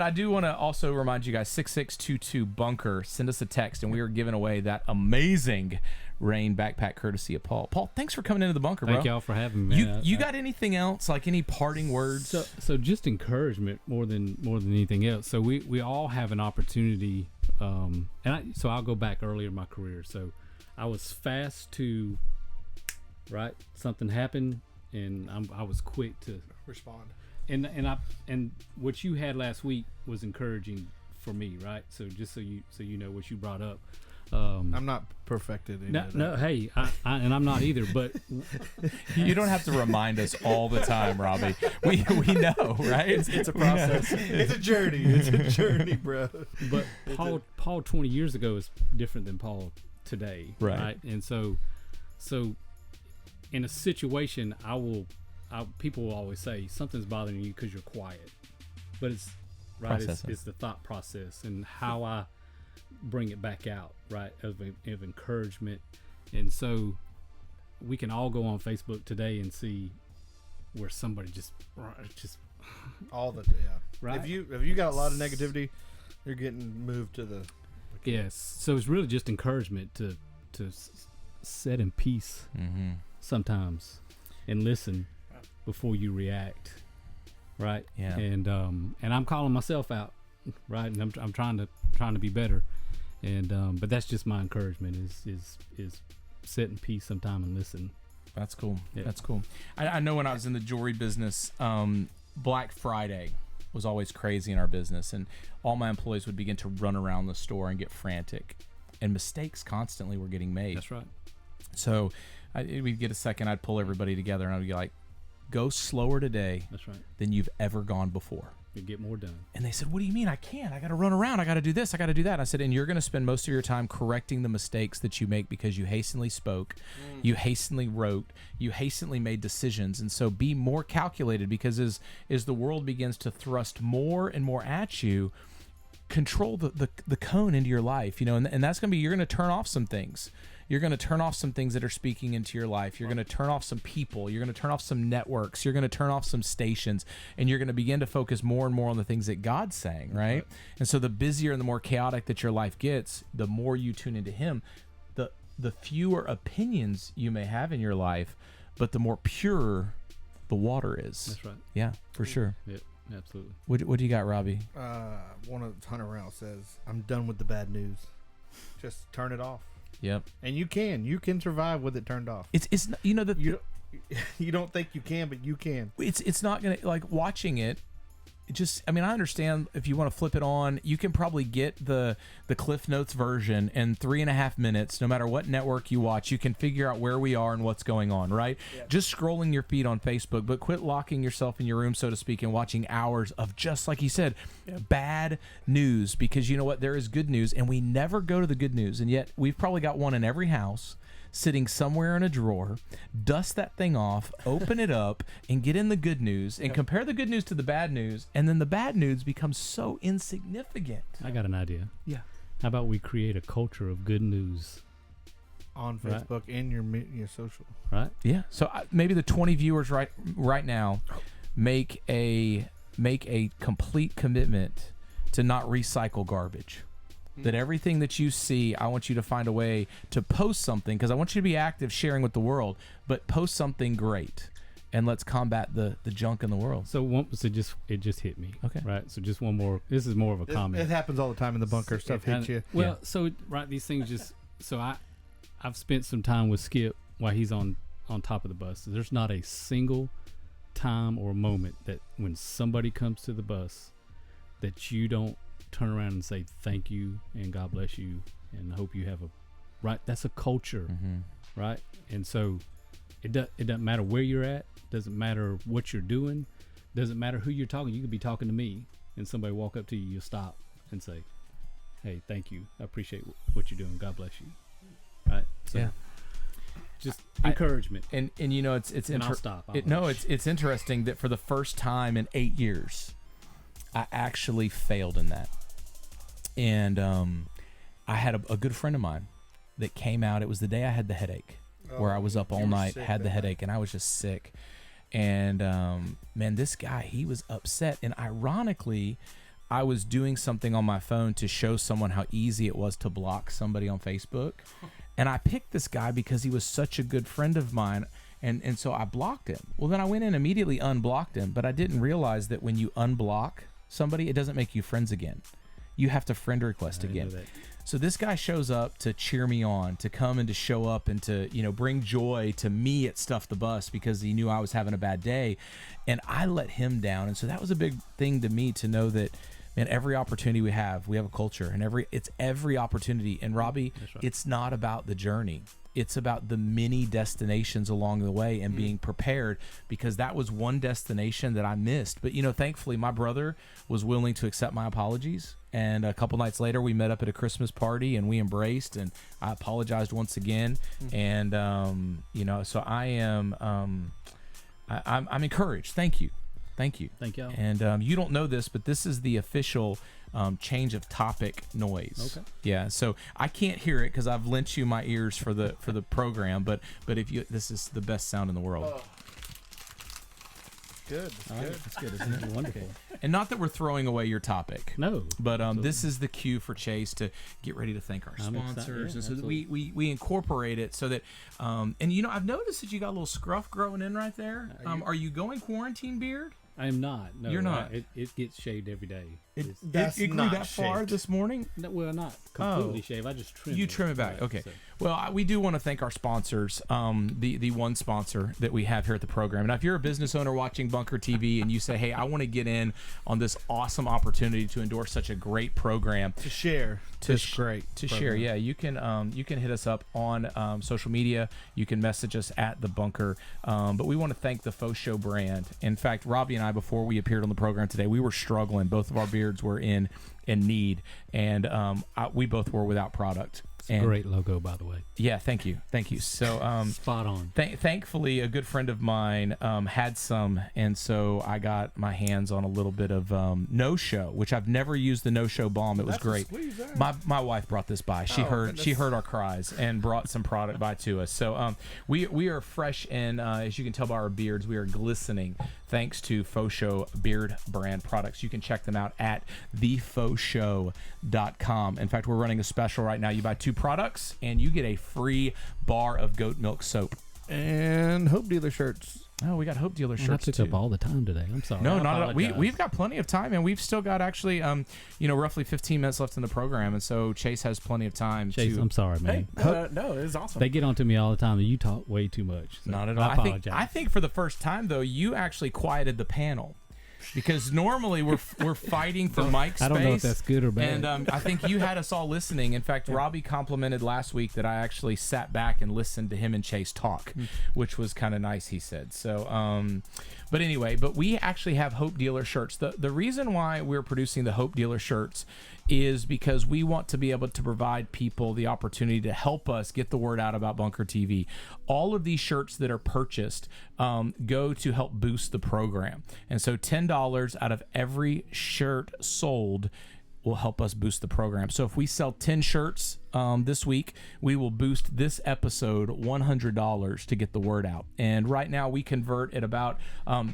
I do want to also remind you guys, 6622 bunker. Send us a text, and we are giving away that amazing rain backpack courtesy of Paul. Paul, thanks for coming into the bunker, bro. Thank y'all for having me. You got anything else? Like any parting words? So just encouragement more than anything else. So we all have an opportunity. So I'll go back earlier in my career. So I was fast to, right? Something happened, and I was quick to Respond. and what you had last week was encouraging for me, right? So just so you know what you brought up. I'm not perfected. In it. No, hey, I and I'm not either, but You don't have to remind us all the time, Robbie. We know, right? it's a process. It's a journey. It's a journey, bro. But Paul 20 years ago is different than Paul today, Right. And so in a situation, people will always say something's bothering you because you're quiet, but it's right. Processing. It's the thought process and how I bring it back out, right, of encouragement. And so we can all go on Facebook today and see where somebody just All the Right. If you got a lot of negativity, you're getting moved to the. yes. So it's really just encouragement to sit in peace Mm-hmm. sometimes and listen before you react, right? Yeah. And I'm calling myself out, right? And I'm trying to be better, and but that's just my encouragement is sit in peace sometime and listen. That's cool. Yeah. That's cool. I know when I was in the jewelry business, Black Friday was always crazy in our business, and all my employees would begin to run around the store and get frantic, and mistakes constantly were getting made. That's right. So we'd get a second, I'd pull everybody together, and I'd be like, go slower today That's right. than you've ever gone before. You get more done. And they said, what do you mean? I can't. I got to run around. I got to do this. I got to do that. I said, and you're going to spend most of your time correcting the mistakes that you make because you hastily spoke, you hastily wrote, you hastily made decisions. And so be more calculated, because as the world begins to thrust more and more at you, control the cone into your life, and that's going to be, you're going to turn off some things. You're going to turn off some things that are speaking into your life. You're going to turn off some people. You're going to turn off some networks. You're going to turn off some stations, and you're going to begin to focus more and more on the things that God's saying, right? And so the busier and the more chaotic that your life gets, the more you tune into Him, the fewer opinions you may have in your life, but the more pure the water is. That's right. Yeah, for sure. Yep. Absolutely. What do you got, Robbie? One of Hunter Reynolds says, "I'm done with the bad news. Just turn it off." Yep. And you can survive with it turned off. It's You don't think you can, but you can. it's not gonna, like, watching it. I understand if you want to flip it on, you can probably get the Cliff Notes version in 3.5 minutes. No matter what network you watch, you can figure out where we are and what's going on, right? Yeah. Just scrolling your feed on Facebook, but quit locking yourself in your room, so to speak, and watching hours of, just like you said, bad news. Because you know what? There is good news, and we never go to the good news. And yet we've probably got one in every house, sitting somewhere in a drawer. Dust that thing off, open it up, and get in the good news, and compare the good news to the bad news, and then the bad news becomes so insignificant. I got an idea. Yeah. How about we create a culture of good news On Facebook and your social. right? Yeah. So maybe the 20 viewers right now make a complete commitment to not recycle garbage. That everything that you see, I want you to find a way to post something, because I want you to be active sharing with the world, but post something great. and let's combat the junk in the world. So it just hit me. Okay. Right. So just one more. This is more of a comment. It happens all the time in the bunker. Stuff hits you. Well, so right, these things just. So I've spent some time with Skip while he's on top of the bus. So there's not a single time or moment that when somebody comes to the bus that you don't turn around and say thank you and God bless you and hope you have a right. That's a culture, right? And so it doesn't matter where you're at. Doesn't matter what you're doing. Doesn't matter who you're talking. You could be talking to me and somebody walk up to you. You'll stop and say, hey, thank you. I appreciate what you're doing. God bless you. Right? So just encouragement. And you know, it's I'll stop. It's interesting that for the first time in 8 years, I actually failed in that. And I had a good friend of mine that came out. It was the day I had the headache, where I was up all night, had the headache, and I was just sick. And man, this guy, he was upset. And ironically, I was doing something on my phone to show someone how easy it was to block somebody on Facebook. And I picked this guy because he was such a good friend of mine. And so I blocked him. Well, then I went in immediately unblocked him. But I didn't realize that when you unblock somebody, it doesn't make you friends again. You have to friend request again. So this guy shows up to cheer me on, to come and to show up and to, you know, bring joy to me at Stuff the Bus because he knew I was having a bad day. And I let him down. And so that was a big thing to me to know that, man, every opportunity we have a culture, and it's every opportunity. And Robbie, right. It's not about the journey. It's about the many destinations along the way and being prepared, because that was one destination that I missed. But, you know, thankfully my brother was willing to accept my apologies. And a couple nights later, we met up at a Christmas party and we embraced, and I apologized once again. And, you know, so I am, I'm encouraged. Thank you. Thank you. Thank you. And you don't know this, but this is the official change of topic noise. Okay. Yeah. So I can't hear it because I've lent you my ears for the program. But if you, this is the best sound in the world. Oh. Good. That's good, isn't it? Wonderful. And not that we're throwing away your topic. No. But this is the cue for Chase to get ready to thank our sponsors, and so that we incorporate it so that and you know, I've noticed that you got a little scruff growing in right there. Are you going quarantine beard? I am not. No, you're not. It gets shaved every day. It grew that far this morning? No, well, not completely shaved. I just trim it. You trim it back. Right, okay. So. Well, we do want to thank our sponsors, the one sponsor that we have here at the program. Now, if you're a business owner watching Bunker TV and you say, hey, I want to get in on this awesome opportunity to endorse such a great program. To share. Great to program. share. Yeah, you can hit us up on social media. You can message us at the Bunker. But we want to thank the Faux Show brand. In fact, Robbie and I, before we appeared on the program today, we were struggling. Both of our beards were in need, and we both were without product. And great logo, by the way. Yeah, thank you. So spot on. Thankfully, a good friend of mine had some, and so I got my hands on a little bit of No Show, which I've never used the No Show balm. It was great. My wife brought this by. She heard our cries and brought some product by to us. So we are fresh, and as you can tell by our beards, we are glistening thanks to Faux Show beard brand products. You can check them out at thefauxshow.com. In fact, we're running a special right now. You buy 2 products and you get a free bar of goat milk soap and Hope Dealer shirts. Oh, we got Hope Dealer shirts too. I took up all the time today. I'm sorry. No, not at all. We've got plenty of time, and we've still got actually roughly 15 minutes left in the program, and so Chase has plenty of time. Chase, I'm sorry, man. Hey, no, it was awesome. They get on to me all the time, and you talk way too much. So not at all. I apologize. I think for the first time though, you actually quieted the panel. Because normally we're fighting for mic space. I don't know if that's good or bad. And I think you had us all listening. In fact, Robbie complimented last week that I actually sat back and listened to him and Chase talk, which was kind of nice, he said. So, but anyway, we actually have Hope Dealer shirts. The reason why we're producing the Hope Dealer shirts is because we want to be able to provide people the opportunity to help us get the word out about Bunker TV. All of these shirts that are purchased go to help boost the program. And so $10 out of every shirt sold will help us boost the program. So if we sell 10 shirts this week, we will boost this episode $100 to get the word out. And right now we convert at about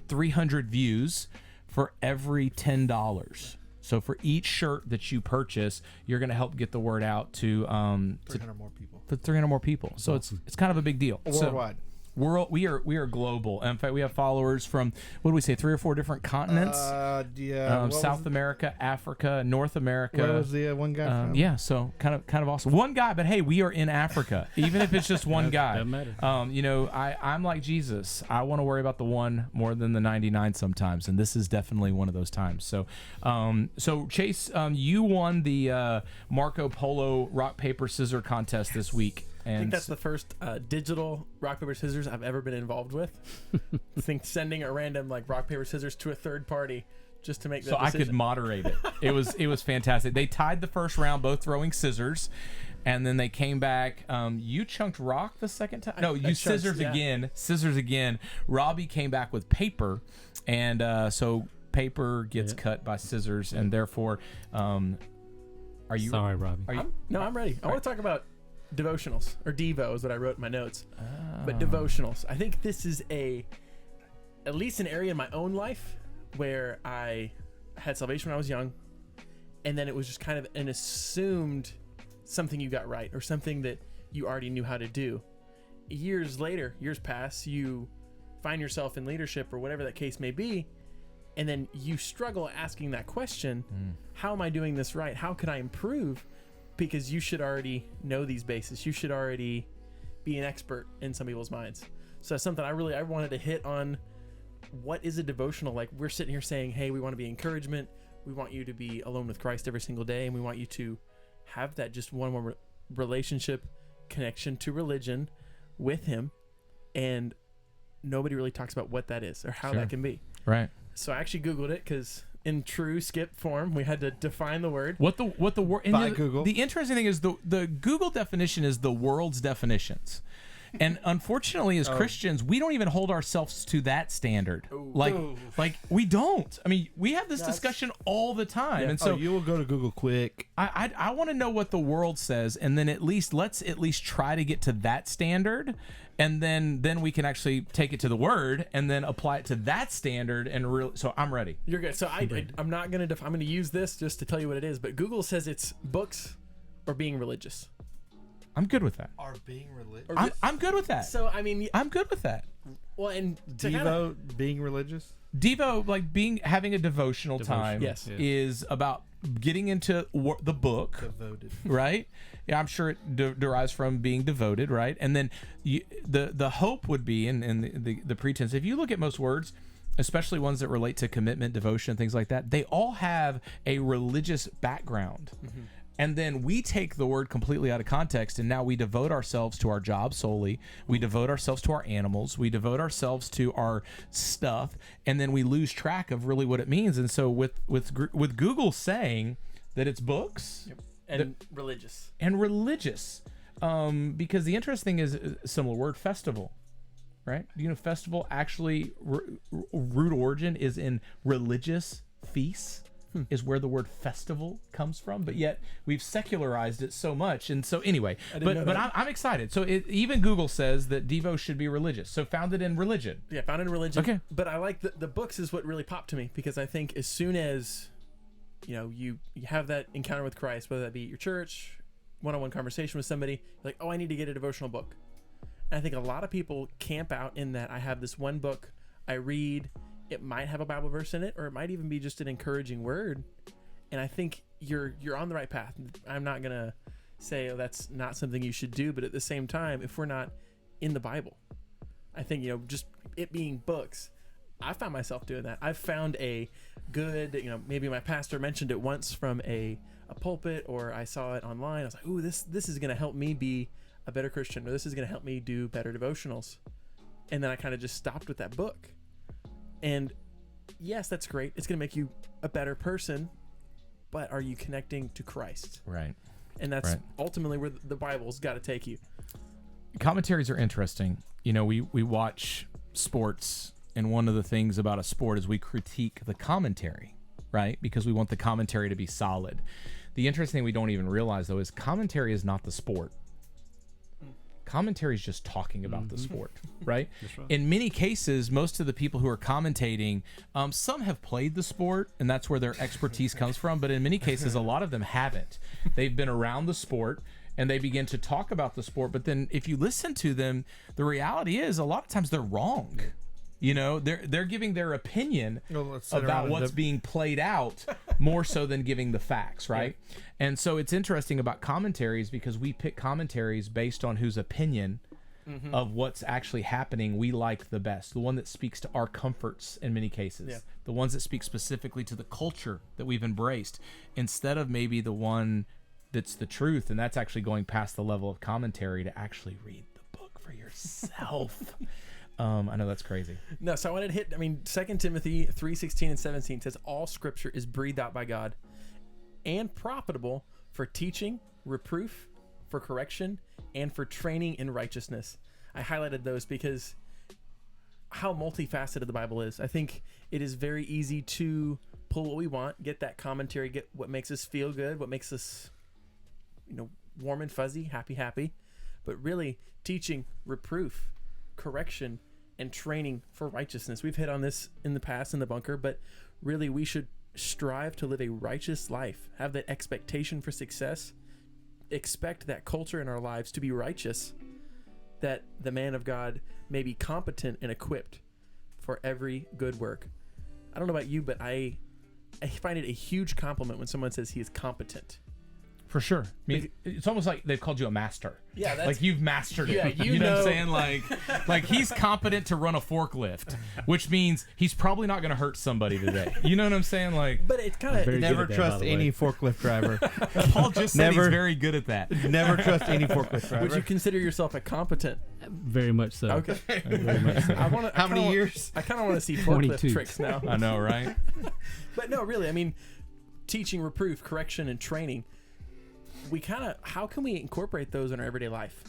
300 views for every $10. So for each shirt that you purchase, you're going to help get the word out to 300 more people. For 300 more people. So it's kind of a big deal. Worldwide. We are global. In fact, we have followers from, what do we say, 3 or 4 different continents? Yeah. South America, Africa, North America. Where was the one guy from? Yeah, so kind of awesome. One guy, but hey, we are in Africa, even if it's just one guy. Doesn't matter. I'm like Jesus. I want to worry about the one more than the 99 sometimes, and this is definitely one of those times. So, Chase, you won the Marco Polo rock paper scissors contest this week. And I think that's the first digital rock paper scissors I've ever been involved with. I think sending a random like rock paper scissors to a third party just to make that so decision. I could moderate it. It was fantastic. They tied the first round, both throwing scissors, and then they came back. You chunked rock the second time. No, you scissors again. Scissors again. Robbie came back with paper, and so paper gets cut by scissors, and therefore, are you? Sorry, Robbie. I'm ready. I want to talk about devotionals, or Devo is what I wrote in my notes. But devotionals. I think this is at least an area in my own life where I had salvation when I was young, and then it was just kind of an assumed something you got right, or something that you already knew how to do. Years pass, you find yourself in leadership or whatever that case may be, and then you struggle asking that question, how am I doing this right? How can I improve? Because you should already know these bases. You should already be an expert in some people's minds. So that's something I wanted to hit on. What is a devotional? Like, we're sitting here saying, hey, we want to be encouragement. We want you to be alone with Christ every single day. And we want you to have that just one-on-one relationship connection to religion with him. And nobody really talks about what that is or how that can be. Right. So I actually Googled it because in true Skip form, we had to define the word. What the word by Google. The interesting thing is the Google definition is the world's definitions. And unfortunately, as Christians, we don't even hold ourselves to that standard. Like we don't. I mean, we have this discussion all the time. Yeah. And so you will go to Google quick. I want to know what the world says, and then let's at least try to get to that standard, and then we can actually take it to the word and then apply it to that standard. And really, so I'm ready. You're good. So I'm not gonna I'm gonna use this just to tell you what it is. But Google says it's books or being religious. I'm good with that. Are being religious. I'm good with that. So I mean, I'm good with that. well, and Devo being religious. Devo, like having a devotional time, yes. is about getting into the book, Devoted. right? Yeah, I'm sure it derives from being devoted, right? And then the hope would be, and the pretense, if you look at most words, especially ones that relate to commitment, devotion, things like that, they all have a religious background. Mm-hmm. And then we take the word completely out of context, and now we devote ourselves to our job solely. We devote ourselves to our animals. We devote ourselves to our stuff, and then we lose track of really what it means. And so with Google saying that it's books and religious and religious, because the interesting is a similar word, festival, right? You know, festival actually root origin is in religious feasts. Is where the word festival comes from, but yet we've secularized it so much. And so anyway, but I'm excited. So even Google says that Devo should be religious. So founded in religion. Yeah, founded in religion. Okay. But I like the books is what really popped to me, because I think as soon as you have that encounter with Christ, whether that be at your church, one-on-one conversation with somebody, you're like, oh, I need to get a devotional book. And I think a lot of people camp out in that. I have this one book I read. It might have a Bible verse in it, or it might even be just an encouraging word. And I think you're on the right path. I'm not going to say, oh, that's not something you should do. But at the same time, if we're not in the Bible, I think, just it being books, I found myself doing that. I've found a good, maybe my pastor mentioned it once from a pulpit, or I saw it online. I was like, ooh, this is going to help me be a better Christian, or this is going to help me do better devotionals. And then I kind of just stopped with that book. And yes, that's great. It's going to make you a better person, but are you connecting to Christ? Right. And that's ultimately where the Bible's got to take you. Commentaries are interesting. We watch sports, and one of the things about a sport is we critique the commentary, right? Because we want the commentary to be solid. The interesting thing we don't even realize, though, is commentary is not the sport. Commentary is just talking about the sport, right? That's right. In many cases, most of the people who are commentating, some have played the sport, and that's where their expertise comes from. But in many cases, a lot of them haven't. They've been around the sport, and they begin to talk about the sport. But then if you listen to them, the reality is a lot of times they're wrong. You know, they're giving their opinion about what's being played out more so than giving the facts, right? Yeah. And so it's interesting about commentaries because we pick commentaries based on whose opinion of what's actually happening we like the best. The one that speaks to our comforts in many cases. Yeah. The ones that speak specifically to the culture that we've embraced, instead of maybe the one that's the truth, and that's actually going past the level of commentary to actually read the book for yourself. I know that's crazy. No, so I wanted to hit, 2 Timothy 3:16 and 17 says, all scripture is breathed out by God and profitable for teaching, reproof, for correction, and for training in righteousness. I highlighted those because how multifaceted the Bible is. I think it is very easy to pull what we want, get that commentary, get what makes us feel good, what makes us, warm and fuzzy, happy. But really, teaching, reproof, correction, and training for righteousness. We've hit on this in the past in the bunker, but really we should strive to live a righteous life, have that expectation for success, expect that culture in our lives to be righteous, that the man of God may be competent and equipped for every good work. I don't know about you, but I find it a huge compliment when someone says he is competent. For sure. It's almost like they've called you a master. Yeah, that's, like you've mastered it. Yeah, you know what I'm saying? Like he's competent to run a forklift, which means he's probably not going to hurt somebody today. You know what I'm saying? Like, but it's kind of never trust any forklift driver. Paul just said he's very good at that. Never trust any forklift driver. Would you consider yourself a competent? Very much so. Okay. Very much so. How many years? I kind of want to see forklift 22. tricks now. I know, right? But no, really, teaching, reproof, correction, and training. How can we incorporate those in our everyday life?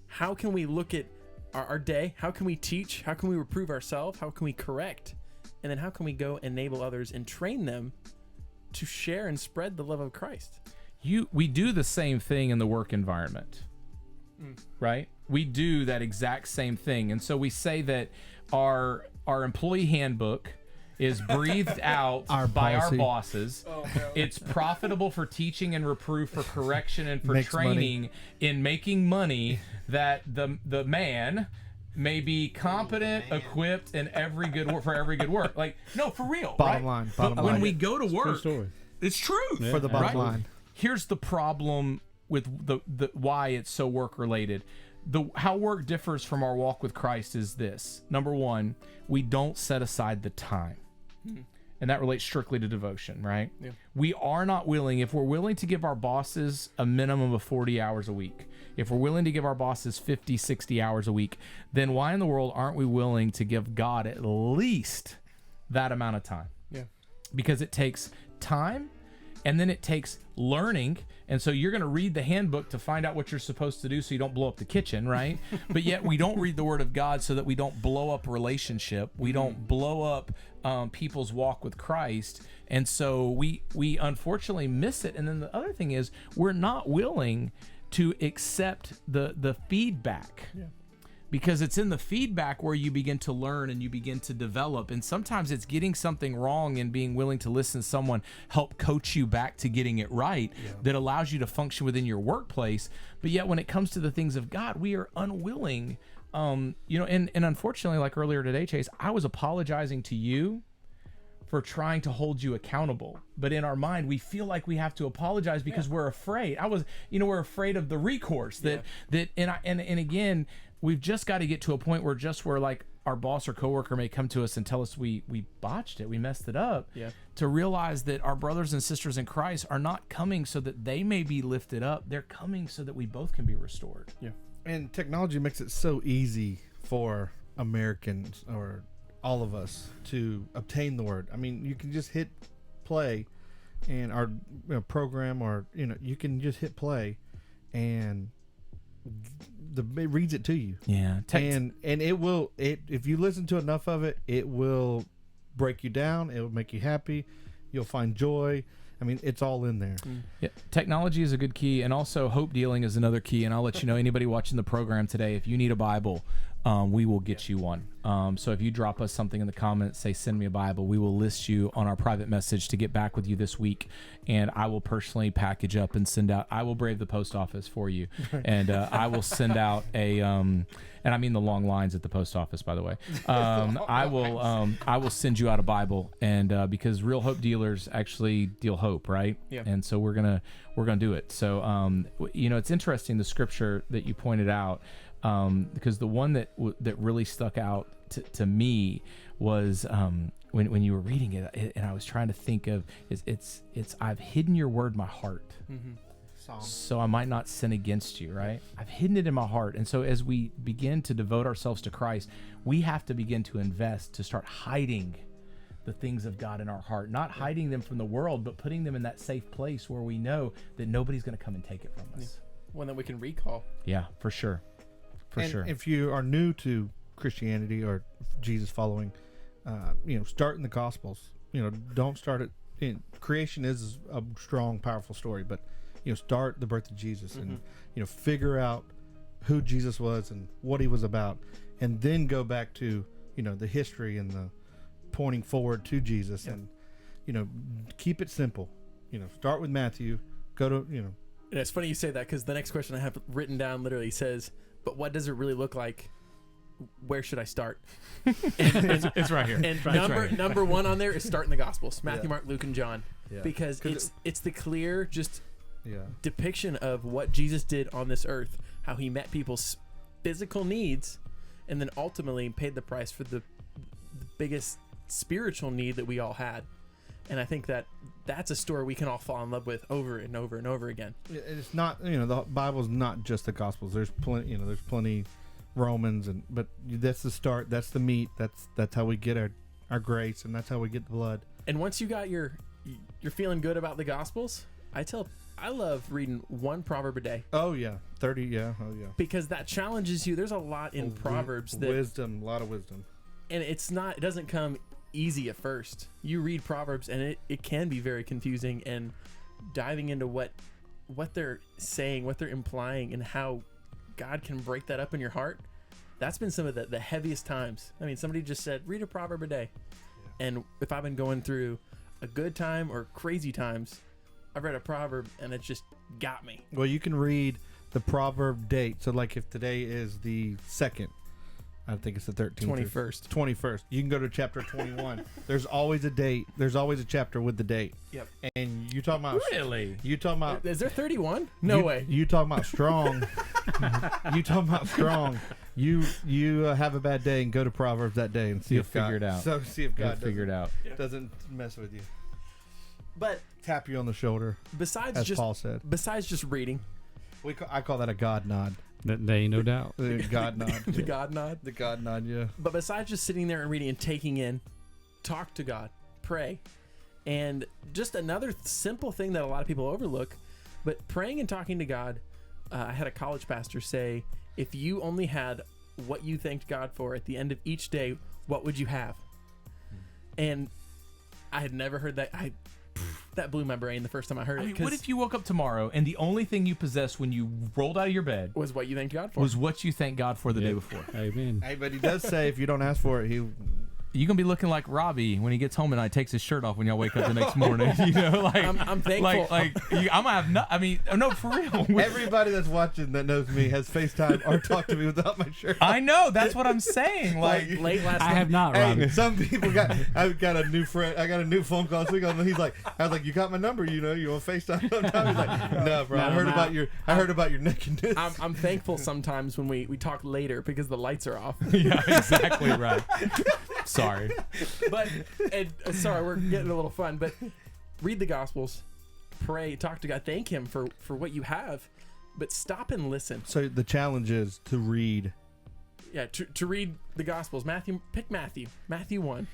How can we look at our day? How can we teach? How can we reprove ourselves? How can we correct? And then how can we go enable others and train them to share and spread the love of Christ? We do the same thing in the work environment, right? We do that exact same thing. And so we say that our employee handbook is breathed out by our bosses. Oh, no. It's profitable for teaching and reproof, for correction, and for training in making money, that the man may be competent, equipped, and for every good work. Like, no, for real. Bottom right? line. But when we go to work, story. It's truth. For the bottom line. Here's the problem with the why it's so work related. How work differs from our walk with Christ is this. Number one, we don't set aside the time. And that relates strictly to devotion, right? Yeah. We are not willing, if we're willing to give our bosses a minimum of 40 hours a week, if we're willing to give our bosses 50, 60 hours a week, then why in the world aren't we willing to give God at least that amount of time? Yeah. Because it takes time, and then it takes learning. And so you're going to read the handbook to find out what you're supposed to do so you don't blow up the kitchen, right? But yet we don't read the Word of God so that we don't blow up relationship. We don't blow up people's walk with Christ. And so we unfortunately miss it. And then the other thing is we're not willing to accept the feedback. Yeah. Because it's in the feedback where you begin to learn and you begin to develop. And sometimes it's getting something wrong and being willing to listen to someone help coach you back to getting it right that allows you to function within your workplace. But yet when it comes to the things of God, we are unwilling. And unfortunately, like earlier today, Chase, I was apologizing to you for trying to hold you accountable. But in our mind, we feel like we have to apologize because we're afraid. We're afraid of the recourse and again, we've just got to get to a point where like our boss or coworker may come to us and tell us we botched it, we messed it up, to realize that our brothers and sisters in Christ are not coming so that they may be lifted up. They're coming so that we both can be restored. Yeah. And technology makes it so easy for Americans or all of us to obtain the word. You can just hit play and our program, or you can just hit play and it reads it to you. Yeah. And it will, if you listen to enough of it, it will break you down. It will make you happy. You'll find joy. It's all in there. Yeah. Technology is a good key, and also hope dealing is another key. And I'll let you know, anybody watching the program today, if you need a Bible, we will get you one. So if you drop us something in the comments, say send me a Bible, we will list you on our private message to get back with you this week, and I will personally package up and send out. I will brave the post office for you, and I will send out a and I mean the long lines at the post office, by the way. I will send you out a Bible, and because Real Hope dealers actually deal hope, right? Yeah. And so we're gonna do it. So it's interesting, the scripture that you pointed out. Because the one that really stuck out to me was when you were reading it, and I was trying to think of it's I've hidden your word in my heart, so I might not sin against you, right? I've hidden it in my heart, and so as we begin to devote ourselves to Christ, we have to begin to invest to start hiding the things of God in our heart, not hiding them from the world, but putting them in that safe place where we know that nobody's going to come and take it from us. One that we can recall. Yeah, for sure. For sure. If you are new to Christianity or Jesus following, start in the Gospels. Don't start it. Creation is a strong, powerful story, but start the birth of Jesus and figure out who Jesus was and what he was about, and then go back to the history and the pointing forward to Jesus, and keep it simple. Start with Matthew. Go to And it's funny you say that, because the next question I have written down literally says, but what does it really look like? Where should I start? It's right here. And number one on there is starting the Gospels: Matthew, Mark, Luke, and John, because it's the clear depiction of what Jesus did on this earth, how he met people's physical needs, and then ultimately paid the price for the biggest spiritual need that we all had. And I think that's a story we can all fall in love with over and over and over again. It's not, the Bible's not just the Gospels. There's plenty, there's plenty Romans, but that's the start. That's the meat. That's how we get our grace, and that's how we get the blood. And once you got you're feeling good about the Gospels, I love reading one proverb a day. Oh yeah, 30. Yeah, oh yeah. Because that challenges you. There's a lot in Proverbs a lot of wisdom, and it doesn't come easy at first. You read Proverbs and it can be very confusing, and diving into what they're saying, what they're implying, and how God can break that up in your heart. That's been some of the heaviest times. I mean, somebody just said, read a proverb a day. Yeah. And if I've been going through a good time or crazy times, I've read a proverb and it just got me. Well, you can read the proverb date. So like if today is the 2nd, I think it's the 13th. 21st. You can go to chapter 21. There's always a date. There's always a chapter with the date. Yep. And you talking about... Really? You talking about... Is there 31? No way. You talking about strong. You talking about strong. You have a bad day and go to Proverbs that day and see if God... figure it out. So see if God figure it out. Doesn't mess with you. But... Tap you on the shoulder, as Paul said. Besides just reading... I call that a God nod. That day, no doubt. The God nod. The God nod. The God nod, yeah. But besides just sitting there and reading and taking in, talk to God, pray. And just another simple thing that a lot of people overlook, but praying and talking to God, I had a college pastor say, if you only had what you thanked God for at the end of each day, what would you have? And I had never heard that. That blew my brain the first time I heard it. What if you woke up tomorrow and the only thing you possessed when you rolled out of your bed was what you thanked God for? Was what you thanked God for the day before? Amen. Hey, but he does say if you don't ask for it, you're gonna be looking like Robbie when he gets home tonight, takes his shirt off when y'all wake up the next morning. I'm thankful. I'm gonna have no, for real. Everybody that's watching that knows me has FaceTime or talked to me without my shirt off. I know, that's what I'm saying. Like late last night. I have not, Robbie. Hey, some people I've got a new friend. I got a new phone call this week. He's like, I was like, you got my number? You want FaceTime sometime? He's like, no, bro. I heard about your nakedness. I'm thankful sometimes when we talk later because the lights are off. Yeah, exactly right. Sorry. But sorry, we're getting a little fun, but read the Gospels, pray, talk to God, thank him for what you have, but stop and listen. So the challenge is to read. Yeah, to read the Gospels. Pick Matthew 1.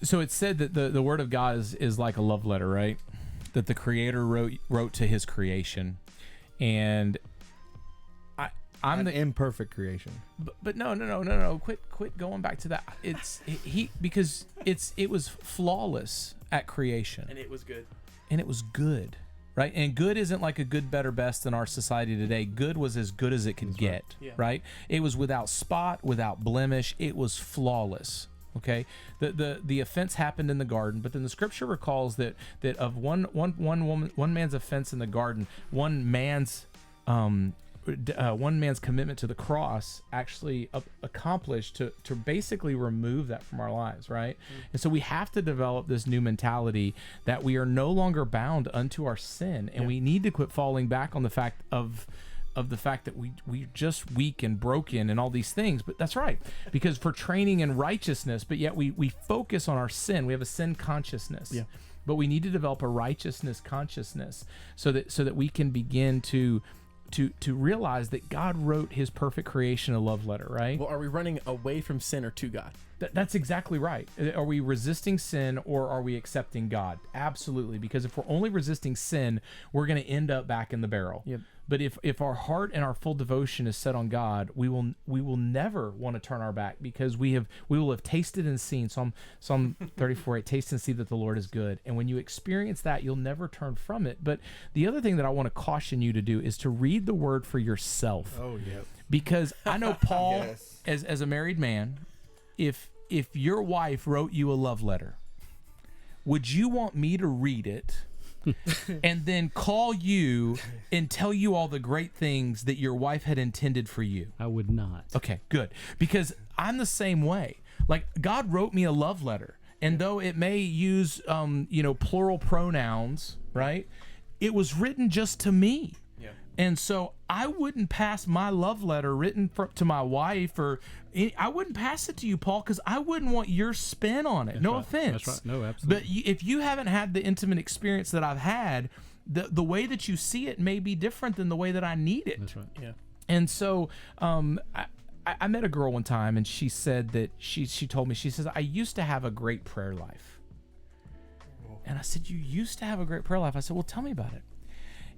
So it's said that the Word of God is like a love letter, right? That the Creator wrote to His creation, and I'm an the imperfect creation. But no. Quit going back to that. Because it was flawless at creation. And it was good. right? And good isn't like a good, better, best in our society today. Good was as good as it could get, right? It was without spot, without blemish. It was flawless. Okay, the offense happened in the garden, but then the scripture recalls that of one man's offense in the garden, one man's commitment to the cross actually accomplished to basically remove that from our lives, right? And so we have to develop this new mentality that we are no longer bound unto our sin, and we need to quit falling back on the fact of the fact that we're just weak and broken and all these things. But that's right, because for training in righteousness, but yet we focus on our sin. We have a sin consciousness. Yeah. But we need to develop a righteousness consciousness so that we can begin to realize that God wrote his perfect creation a love letter, right? Well, are we running away from sin or to God? That's exactly right. Are we resisting sin or are we accepting God? Absolutely, because if we're only resisting sin, we're going to end up back in the barrel. Yep. But if our heart and our full devotion is set on God, we will never want to turn our back, because we will have tasted and seen. Psalm 34:8, taste and see that the Lord is good. And when you experience that, you'll never turn from it. But the other thing that I want to caution you to do is to read the word for yourself. Oh, yeah. Because I know Paul, Yes. as a married man, if your wife wrote you a love letter, would you want me to read it and then call you and tell you all the great things that your wife had intended for you? I would not. Okay, good. Because I'm the same way. Like, God wrote me a love letter, and though it may use plural pronouns, right? It was written just to me. Yeah. And so I wouldn't pass my love letter written to my wife, or I wouldn't pass it to you, Paul, because I wouldn't want your spin on it. No offense. That's right. No, absolutely. But if you haven't had the intimate experience that I've had, the way that you see it may be different than the way that I need it. That's right. Yeah. And so I met a girl one time, and she said that she told me, she says, I used to have a great prayer life. And I said, you used to have a great prayer life? I said, well, tell me about it.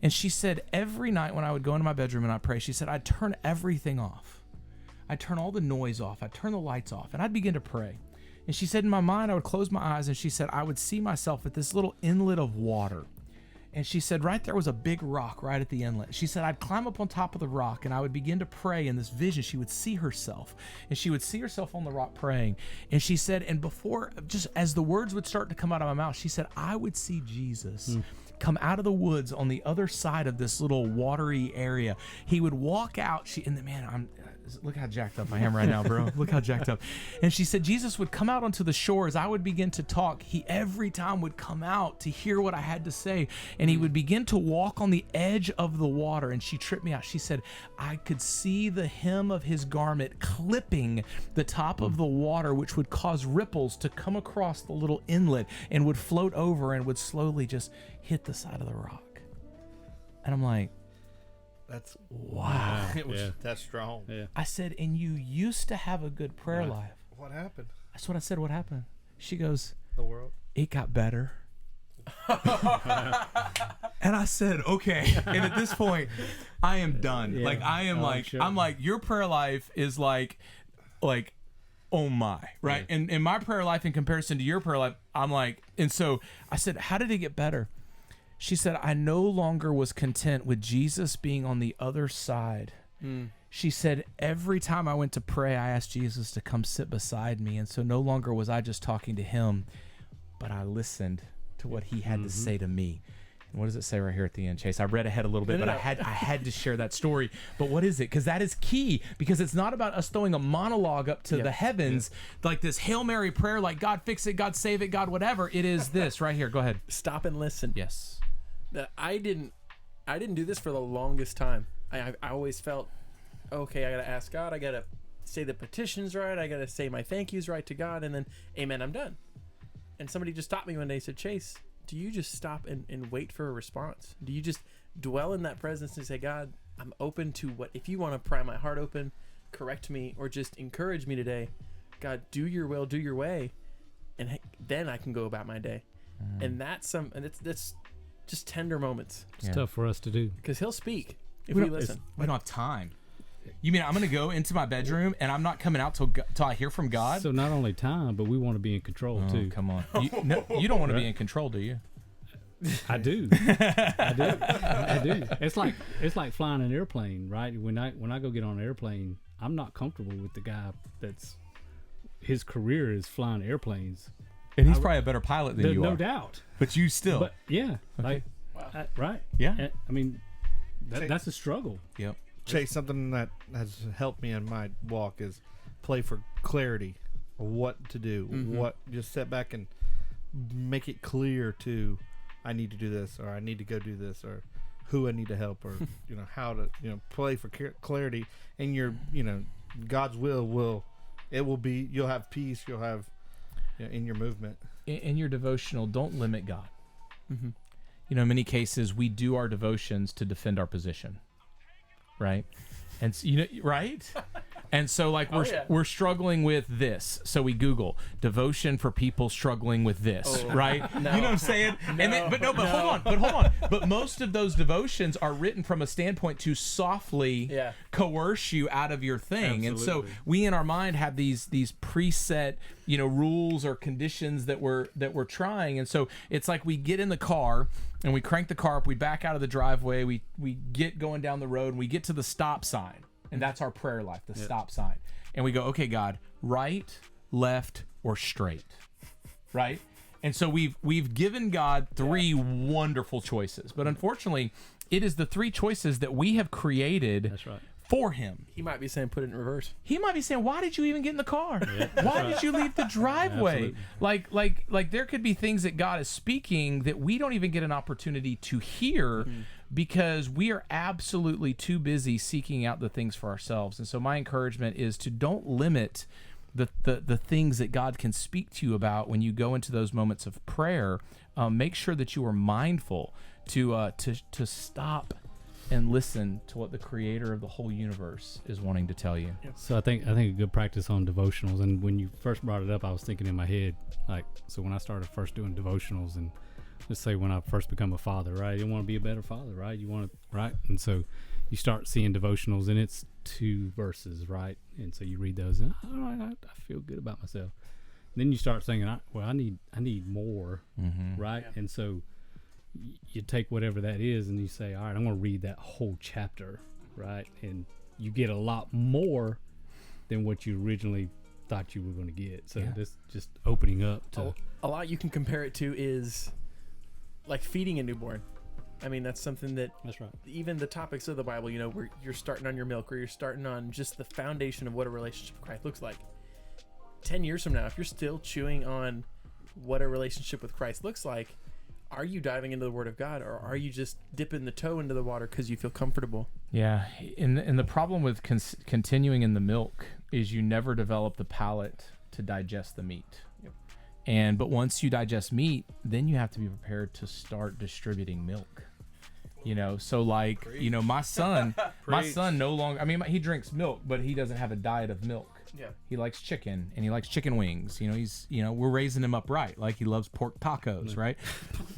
And she said, every night when I would go into my bedroom and I'd pray, she said, I'd turn everything off. I'd turn all the noise off. I'd turn the lights off, and I'd begin to pray. And she said, in my mind, I would close my eyes, and she said, I would see myself at this little inlet of water. And she said, right there was a big rock right at the inlet. She said, I'd climb up on top of the rock, and I would begin to pray in this vision. She would see herself, and she would see herself on the rock praying. And she said, and before, just as the words would start to come out of my mouth, she said, I would see Jesus come out of the woods on the other side of this little watery area. He would walk out. Look how jacked up I am right now, bro. Look how jacked up. And she said Jesus would come out onto the shore as I would begin to talk. He every time would come out to hear what I had to say, and he would begin to walk on the edge of the water. And she tripped me out. She said, I could see the hem of his garment clipping the top of the water, which would cause ripples to come across the little inlet and would float over and would slowly just hit the side of the rock. And I'm like, That's wow. That's strong. Yeah. I said, and you used to have a good prayer life. What happened? That's what I said. What happened? She goes, The world. it got better. And I said, okay. And at this point, I am done. Yeah. Like, I am Sure. I'm like, your prayer life is like, oh my, right? Yeah. And my prayer life in comparison to your prayer life, I'm like, and so I said, how did it get better? She said, I no longer was content with Jesus being on the other side. She said, every time I went to pray, I asked Jesus to come sit beside me. And so no longer was I just talking to him, but I listened to what he had to say to me. And what does it say right here at the end, Chase? I read ahead a little bit, but I had to share that story. But what is it? Because that is key, because it's not about us throwing a monologue up to the heavens, like this Hail Mary prayer, like God fix it, God save it, God whatever. It is this right here. Go ahead. Stop and listen. Yes. I didn't do this for the longest time. I always felt, okay, I gotta ask God, I gotta say the petitions right, I gotta say my thank yous right to God, and then amen, I'm done. And somebody just stopped me one day and said, Chase, do you just stop and wait for a response? Do you just dwell in that presence and say, God, I'm open to what, if you want to pry my heart open, correct me, or just encourage me today, God, do your will, do your way, and then I can go about my day. And that's just tender moments. It's tough for us to do. Because he'll speak if we listen. We don't have time. You mean I'm going to go into my bedroom and I'm not coming out till I hear from God? So not only time, but we want to be in control too. Come on. You don't want to be in control, do you? I do. I do. It's like flying an airplane, right? When I go get on an airplane, I'm not comfortable with the guy that's his career is flying airplanes. And he's probably a better pilot than you are. No doubt. But you still. But yeah, Okay. right. Yeah. I mean, that's a struggle. Yep. Chase, something that has helped me in my walk is play for clarity or what to do. What just sit back and make it clear to I need to do this, or I need to go do this, or who I need to help, or how to play for clarity. And your God's will be, you'll have peace, you'll have in your movement. In your devotional, don't limit God. In many cases we do our devotions to defend our position, right? And right? And so like we're struggling with this, so we Google devotion for people struggling with this, right? No. You know what I'm saying? Hold on. But most of those devotions are written from a standpoint to softly coerce you out of your thing. And so we in our mind have these preset rules or conditions that we're trying. And so it's like we get in the car and we crank the car up, we back out of the driveway, we get going down the road, and we get to the stop sign. And that's our prayer life, the stop sign. And we go, okay, God, right, left, or straight, right? And so we've given God three wonderful choices. But unfortunately, it is the three choices that we have created That's right. for him. He might be saying put it in reverse. He might be saying, why did you even get in the car? Why did you leave the driveway? Like there could be things that God is speaking that we don't even get an opportunity to hear because we are absolutely too busy seeking out the things for ourselves. And so my encouragement is to don't limit the things that God can speak to you about when you go into those moments of prayer. Make sure that you are mindful to stop and listen to what the creator of the whole universe is wanting to tell you. So I think a good practice on devotionals, and when you first brought it up, I was thinking in my head, so when I started first doing devotionals, and let's say when I first become a father, right? You want to be a better father, right? You want to, right? And so you start seeing devotionals, and it's 2 verses, right? And so you read those, and I feel good about myself. And then you start thinking, I need more, right? Yeah. And so you take whatever that is and you say, all right, I'm going to read that whole chapter, right? And you get a lot more than what you originally thought you were going to get. So this just opening up to a lot you can compare it to is like feeding a newborn. I mean, that's something that's right. Even the topics of the Bible, where you're starting on your milk, or you're starting on just the foundation of what a relationship with Christ looks like. 10 years from now, if you're still chewing on what a relationship with Christ looks like, are you diving into the Word of God, or are you just dipping the toe into the water because you feel comfortable? Yeah, and the problem with continuing in the milk is you never develop the palate to digest the meat. Yep. But once you digest meat, then you have to be prepared to start distributing milk. So like, my son no longer, he drinks milk, but he doesn't have a diet of milk. Yeah. He likes chicken, and he likes chicken wings. He's we're raising him up right. Like, he loves pork tacos, right?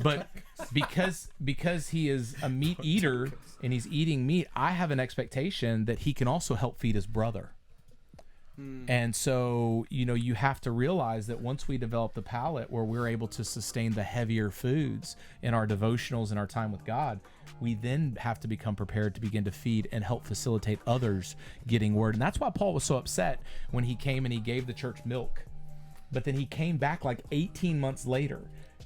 But because he is a meat eater and he's eating meat, I have an expectation that he can also help feed his brother. And so, you have to realize that once we develop the palate where we're able to sustain the heavier foods in our devotionals and our time with God, we then have to become prepared to begin to feed and help facilitate others getting word. And that's why Paul was so upset when he came and he gave the church milk. But then he came back like 18 months later,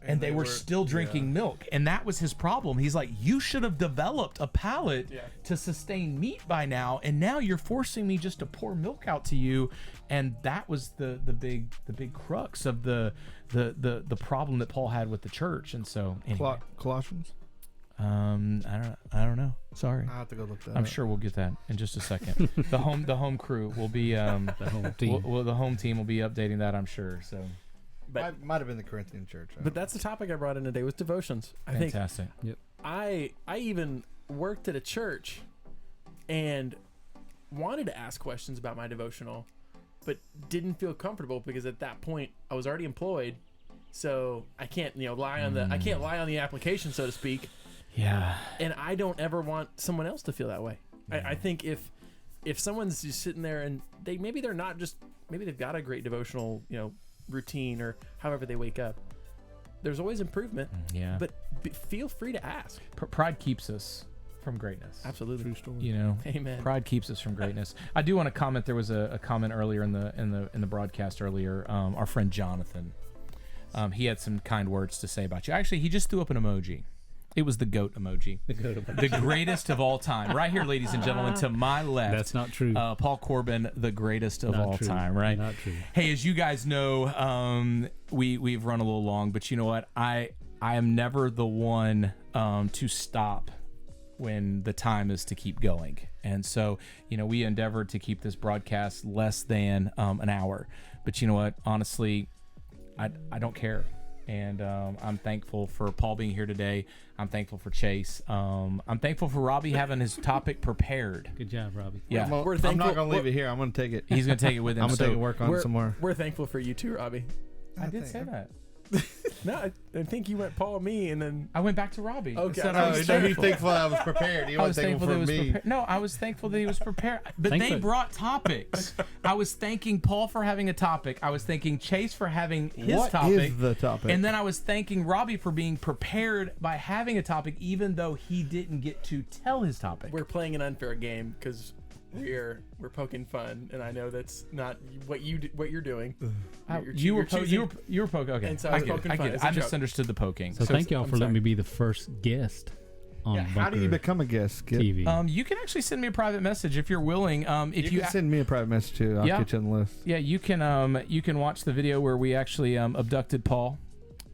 and they were still drinking milk. And that was his problem. He's like, you should have developed a palate to sustain meat by now, and now you're forcing me just to pour milk out to you. And that was the big crux of the problem that Paul had with the church. And so anyway. Colossians? I don't know. Sorry. I have to go look that I'm up. sure we'll get that in just a second. the home crew will be the home team. The home team will be updating that, I'm sure. So But might have been the Corinthian church. But that's the topic I brought in today, was devotions. Fantastic. Yep. I even worked at a church and wanted to ask questions about my devotional, but didn't feel comfortable because at that point I was already employed, so I can't lie on the application, so to speak. Yeah. And I don't ever want someone else to feel that way. I think if someone's just sitting there and maybe they've got a great devotional routine or however they wake up, there's always improvement. Yeah. But feel free to ask. Pride keeps us from greatness. Absolutely. True story. You know, Amen. pride keeps us from greatness. I do want to comment. There was a comment earlier in the broadcast earlier. Our friend Jonathan, he had some kind words to say about you. Actually, he just threw up an emoji. It was the goat emoji. The greatest of all time. Right here, ladies and gentlemen, to my left. That's not true. Paul Corbin, the greatest of Not all true. time, right? Not true. Hey, as you guys know, we've run a little long, but you know what? I am never the one to stop when the time is to keep going. And so, you know, we endeavored to keep this broadcast less than an hour. But you know what? Honestly, I don't care. And I'm thankful for Paul being here today. I'm thankful for Chase. I'm thankful for Robbie having his topic prepared. Good job, Robbie. Yeah, I'm thankful- not gonna leave it here. I'm gonna take it. he's going to take it with him. I'm gonna So take it work on it some more. We're thankful for you too, Robbie. I did say that. No, I think you went Paul, me, and then I went back to Robbie. Okay. Said I I Oh, was no, he's thankful. thankful I was prepared. He I was wasn't thankful thankful that he for was me. prepared. No, I was thankful that he was prepared. But they Thankful. brought topics. I was thanking Paul for having a topic. I was thanking Chase for having his What topic. is the topic? And then I was thanking Robbie for being prepared by having a topic, even though he didn't get to tell his topic. we're playing an unfair game because we're poking fun, and I know that's not what you're doing. You were choosing- poking. Okay, And so I was get it. poking I fun. get it. It's a I joke. misunderstood the poking. So thank y'all I'm for letting sorry. me be the first guest on Yeah, how do you Bunker become a guest, Skip? TV. You can actually send me a private message if you're willing. If You can send me a private message too. I'll Yeah. get you on the list. yeah, you can watch the video where we actually abducted Paul,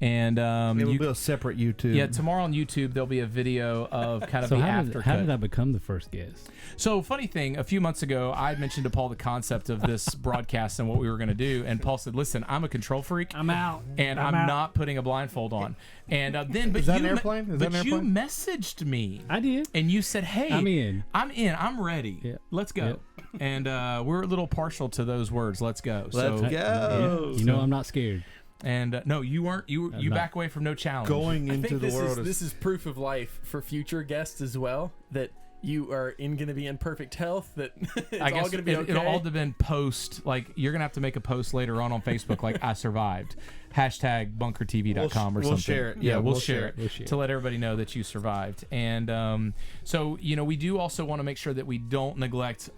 and It will you be a separate YouTube. Yeah, tomorrow on YouTube there'll be a video of kind of So the how aftercut. did I become the first guest? So funny thing, a few months ago, I had mentioned to Paul the concept of this broadcast and what we were going to do, and Paul said, "Listen, I'm a control freak, I'm out. and I'm not putting a blindfold on." And then, but Is that you, an airplane? Is that but an you airplane? messaged me, I did. and you said, "Hey, I'm in. I'm ready. Yeah. Let's go." And we're a little partial to those words. Let's go. Let's so, go. You know I'm not scared. And no, you weren't. You not. back away from no challenge. Going I into think the world this is proof of life for future guests as well, that you are going to be in perfect health, that it's I guess all going to be okay. it'll all depend post. Like, you're gonna have to make a post later on Facebook, like, I survived. Hashtag BunkerTV.com or we'll something. share it. Yeah, Yeah, we'll we'll share share it We'll share to let everybody know that you survived. And so, you know, we do also want to make sure that we don't neglect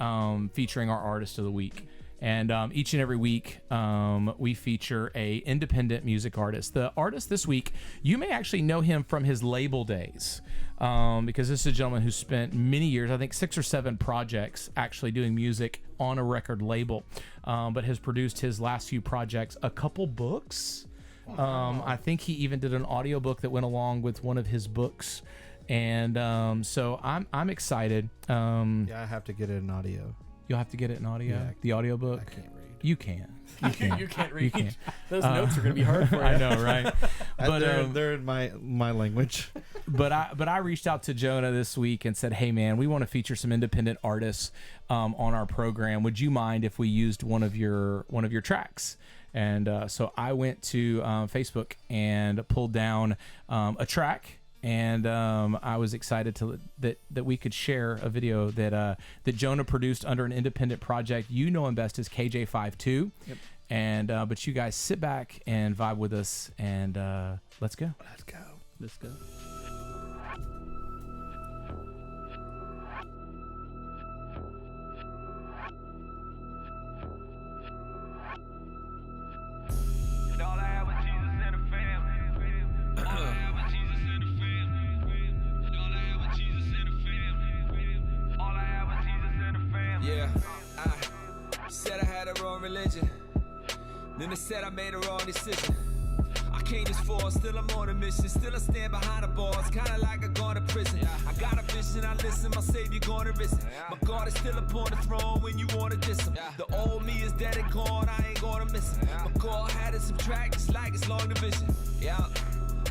featuring our artist of the week. And each and every week, we feature a independent music artist. The artist this week, you may actually know him from his label days, because this is a gentleman who spent many years, I think 6 or 7 projects, actually doing music on a record label, but has produced his last few projects, a couple books. I think he even did an audiobook that went along with one of his books. And so I'm excited. Yeah, I have to get it in audio. You'll have to get it in audio. Yeah, the audiobook. I can't read. You can. You can. You can't read. You can. Those notes are going to be hard for you. I know, right? But they're in my language. but I reached out to Jonah this week and said, "Hey man, we want to feature some independent artists on our program. Would you mind if we used one of your tracks?" And so I went to Facebook and pulled down a track. And I was excited that we could share a video that Jonah produced under an independent project. You know him best as KJ52. Yep. And but you guys sit back and vibe with us, and let's go. Let's go. Let's go. And all I had was Jesus and a family. All I had was Jesus and a family. And all I had was Jesus and a family. All I had was Jesus and a family. Yeah, I said I had the wrong religion. Then they said I made the wrong decision. I came this far, still I'm on a mission. Still I stand behind the bars, kinda like I gone to prison. I got a vision, I listen, my savior gonna risen. My God is still upon the throne when you wanna diss him. The old me is dead and gone, I ain't gonna miss him. My God had to subtract, just like it's long division. Yeah.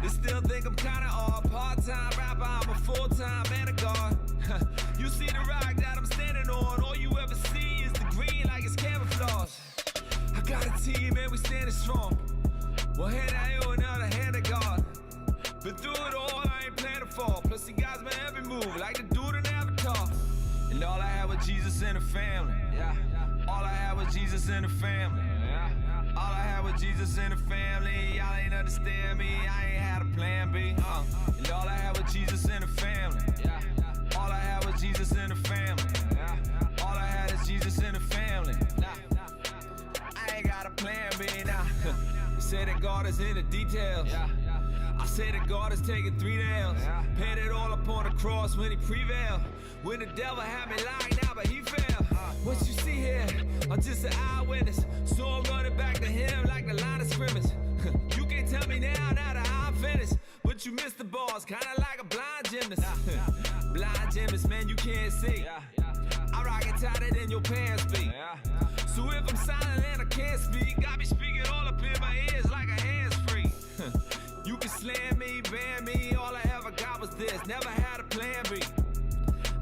They still think I'm kinda odd. Part-time rapper, I'm a full-time man of God. You see the rock that I'm standing on, all you ever see is the green like it's camouflage. I got a team and we standing strong. One hand I owe, another hand of God. Been through it all, I ain't planning to fall. Plus he guides my every move, like the dude in Avatar. And all I had was Jesus and a family. Yeah. All I had was Jesus and a family. Yeah. All I had was Jesus and a family. Y'all ain't understand me, I ain't was Jesus and the family. All I had was Jesus and the family. All I had is Jesus and the family. I ain't got a plan B now. They say that God is in the details. I say that God is taking 3 nails. Paid it all upon the cross when he prevailed. When the devil had me lying now, but he failed. What you see here, I'm just an eyewitness. So I'm running back to him like the line of scrimmage. You can't tell me now that I'm finished. But you missed the balls, kinda like a blind gymnast. Blind gymnast, man, you can't see. I rock it tighter than your pants be. So if I'm silent and I can't speak, I be speaking all up in my ears like a hands free. You can slam me, ban me, all I ever got was this. Never had a plan B.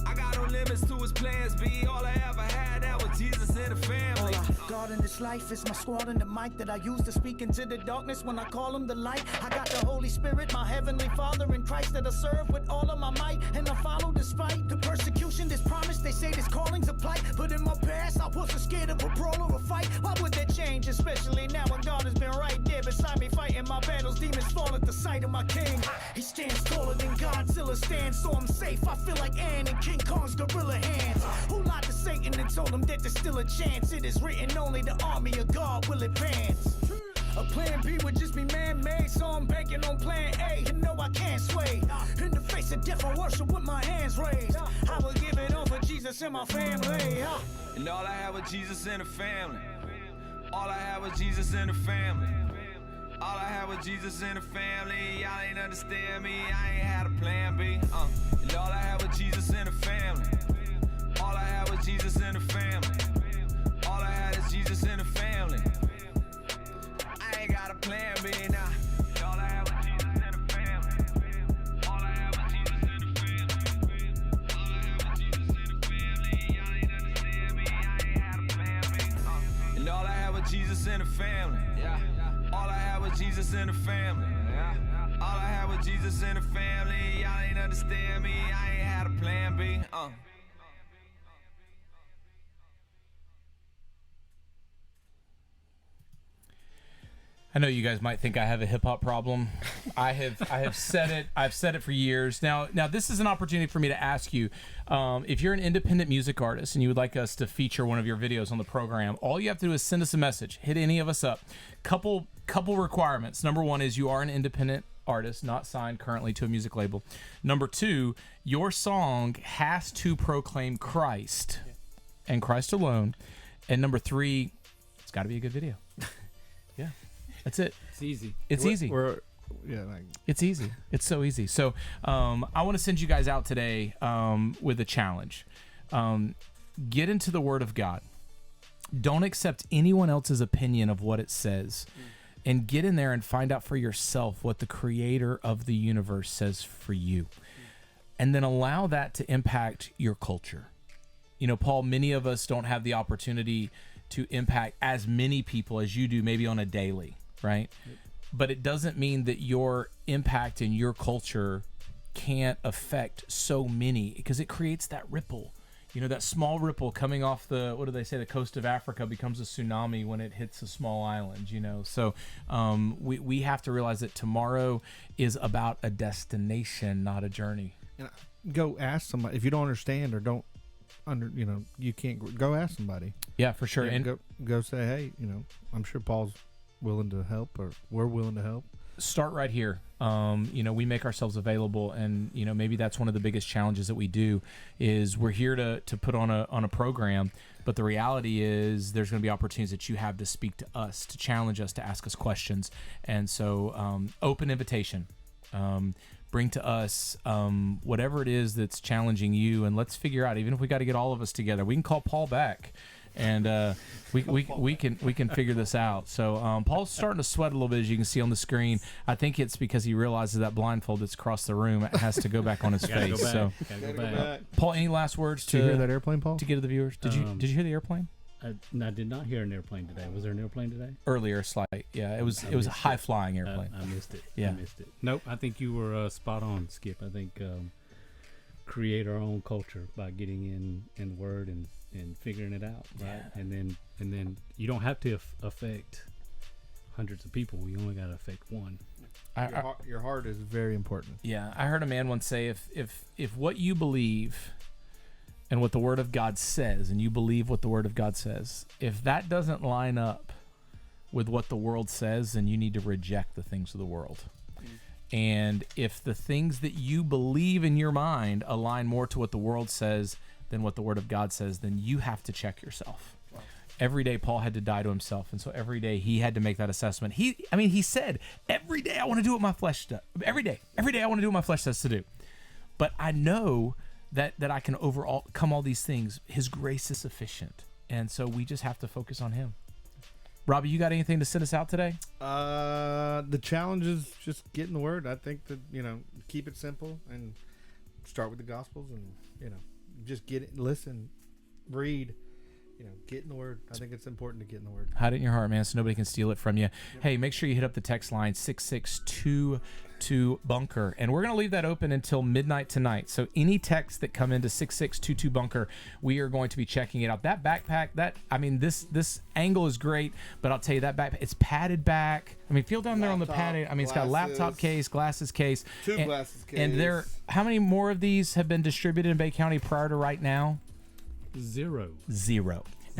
I got no limits to his plans B. All I ever had, that was Jesus and the family. God in this life is my squad and the mic that I use to speak into the darkness when I call him the light. I got the Holy Spirit, my heavenly Father in Christ that I serve with all of my might. And I follow despite the persecution, this promise. They say this calling's a plight. But in my past, I wasn't scared of a brawl or a fight. Why would that change? Especially now when God has been right there beside me fighting my battles. Demons fall at the sight of my king. He stands taller than Godzilla stands, so I'm safe. I feel like Ann in King Kong's gorilla hands. Who lied to Satan and told him that there's still a chance? It is written only the army of God will advance. A plan B would just be man-made, so I'm banking on plan A. You know I can't sway. In the face of death, I worship with my hands raised. I will give it over Jesus and my family. And all I had was Jesus and the family. All I had was Jesus and the family. All I had was Jesus and the family. Y'all ain't understand me, I ain't had a plan B. And all I had was Jesus and the family. All I had was Jesus and the family. All I had is Jesus and the family. I ain't got a plan B now. And all I had was Jesus and the family. All I had was Jesus and the family. All I had was Jesus and the family. Y'all ain't understand me, I ain't had a plan B. And all I had was Jesus and the family. All I had was Jesus and the family. All I had was Jesus and the family. Y'all ain't understand me, I ain't had a plan B. I know you guys might think I have a hip hop problem. I have said it. I've said it for years. Now this is an opportunity for me to ask you, if you're an independent music artist and you would like us to feature one of your videos on the program, all you have to do is send us a message. Hit any of us up. Couple requirements. Number one is you are an independent artist, not signed currently to a music label. Number two, your song has to proclaim Christ and Christ alone. And number three, it's got to be a good video. Yeah. That's it. It's easy. It's easy. It's easy. It's so easy. So I want to send you guys out today with a challenge. Get into the Word of God. Don't accept anyone else's opinion of what it says. And get in there and find out for yourself what the creator of the universe says for you. And then allow that to impact your culture. You know, Paul, many of us don't have the opportunity to impact as many people as you do, maybe on a daily. Right? But it doesn't mean that your impact in your culture can't affect so many, because it creates that ripple. You know, that small ripple coming off the, what do they say, the coast of Africa becomes a tsunami when it hits a small island, you know. So we have to realize that tomorrow is about a destination, not a journey. Go ask somebody if you don't understand or don't you can't go ask somebody. Yeah, for sure. And go say, hey, I'm sure Paul's willing to help, or we're willing to help. Start right here. We make ourselves available, and maybe that's one of the biggest challenges that we do is we're here to put on a program, but the reality is there's going to be opportunities that you have to speak to us, to challenge us, to ask us questions. And so open invitation. Bring to us whatever it is that's challenging you, and let's figure out, even if we got to get all of us together, we can call Paul back. And we can figure this out. So Paul's starting to sweat a little bit, as you can see on the screen. I think it's because he realizes that blindfold that's across the room has to go back on his face. So, Gotta go back. Paul, any last words Did you hear that airplane, Paul? to get to the viewers? Did you hear the airplane? I did not hear an airplane today. Was there an airplane today? Earlier, slight. Yeah, it was a high flying airplane. I missed it. Yeah. I missed it. Nope. I think you were spot on, Skip. I think create our own culture by getting in the Word and figuring it out, right? Yeah. And then you don't have to affect hundreds of people. You only got to affect one. Your heart is very important. Yeah, I heard a man once say, if what you believe and what the Word of God says, and you believe what the Word of God says, if that doesn't line up with what the world says, then you need to reject the things of the world. And if the things that you believe in your mind align more to what the world says than what the Word of God says, then you have to check yourself. Every day Paul had to die to himself, and so every day he had to make that assessment. He said, every day I want to do what my flesh does. Every day I want to do what my flesh says to do. But I know that I can overcome all these things. His grace is sufficient, and so we just have to focus on Him. Robbie, you got anything to send us out today? The challenge is just getting the word. I think that, keep it simple and start with the Gospels and, just get it, listen, read, get in the word. I think it's important to get in the word. Hide it in your heart, man, so nobody can steal it from you. Yep. Hey, make sure you hit up the text line 6622-BUNKER, and we're going to leave that open until midnight tonight. So any texts that come into 6622-BUNKER, we are going to be checking it out. That backpack, this angle is great, but I'll tell you that backpack, it's padded back. Feel down there on the padded. It's got a laptop case, glasses case, glasses case. And how many more of these have been distributed in Bay County prior to right now? Zero.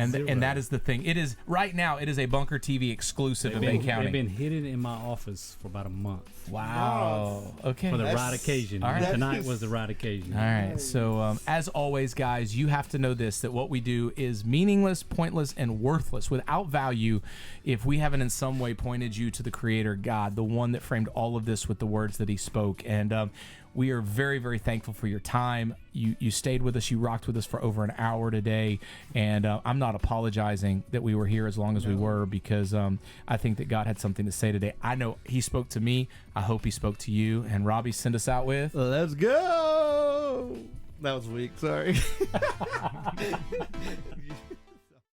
And that is the thing. It is right now. It is a BunkerTV exclusive in Bay County. They've been hidden in my office for about a month. Wow. Okay. For the right occasion. All right. Tonight was the right occasion. All right. So as always, guys, you have to know this: that what we do is meaningless, pointless, and worthless, without value, if we haven't in some way pointed you to the Creator God, the one that framed all of this with the words that He spoke. And we are very, very thankful for your time. You stayed with us. You rocked with us for over an hour today. And I'm not apologizing that we were here as long as we were, because I think that God had something to say today. I know He spoke to me. I hope He spoke to you. And Robbie, send us out with... Let's go! That was weak. Sorry.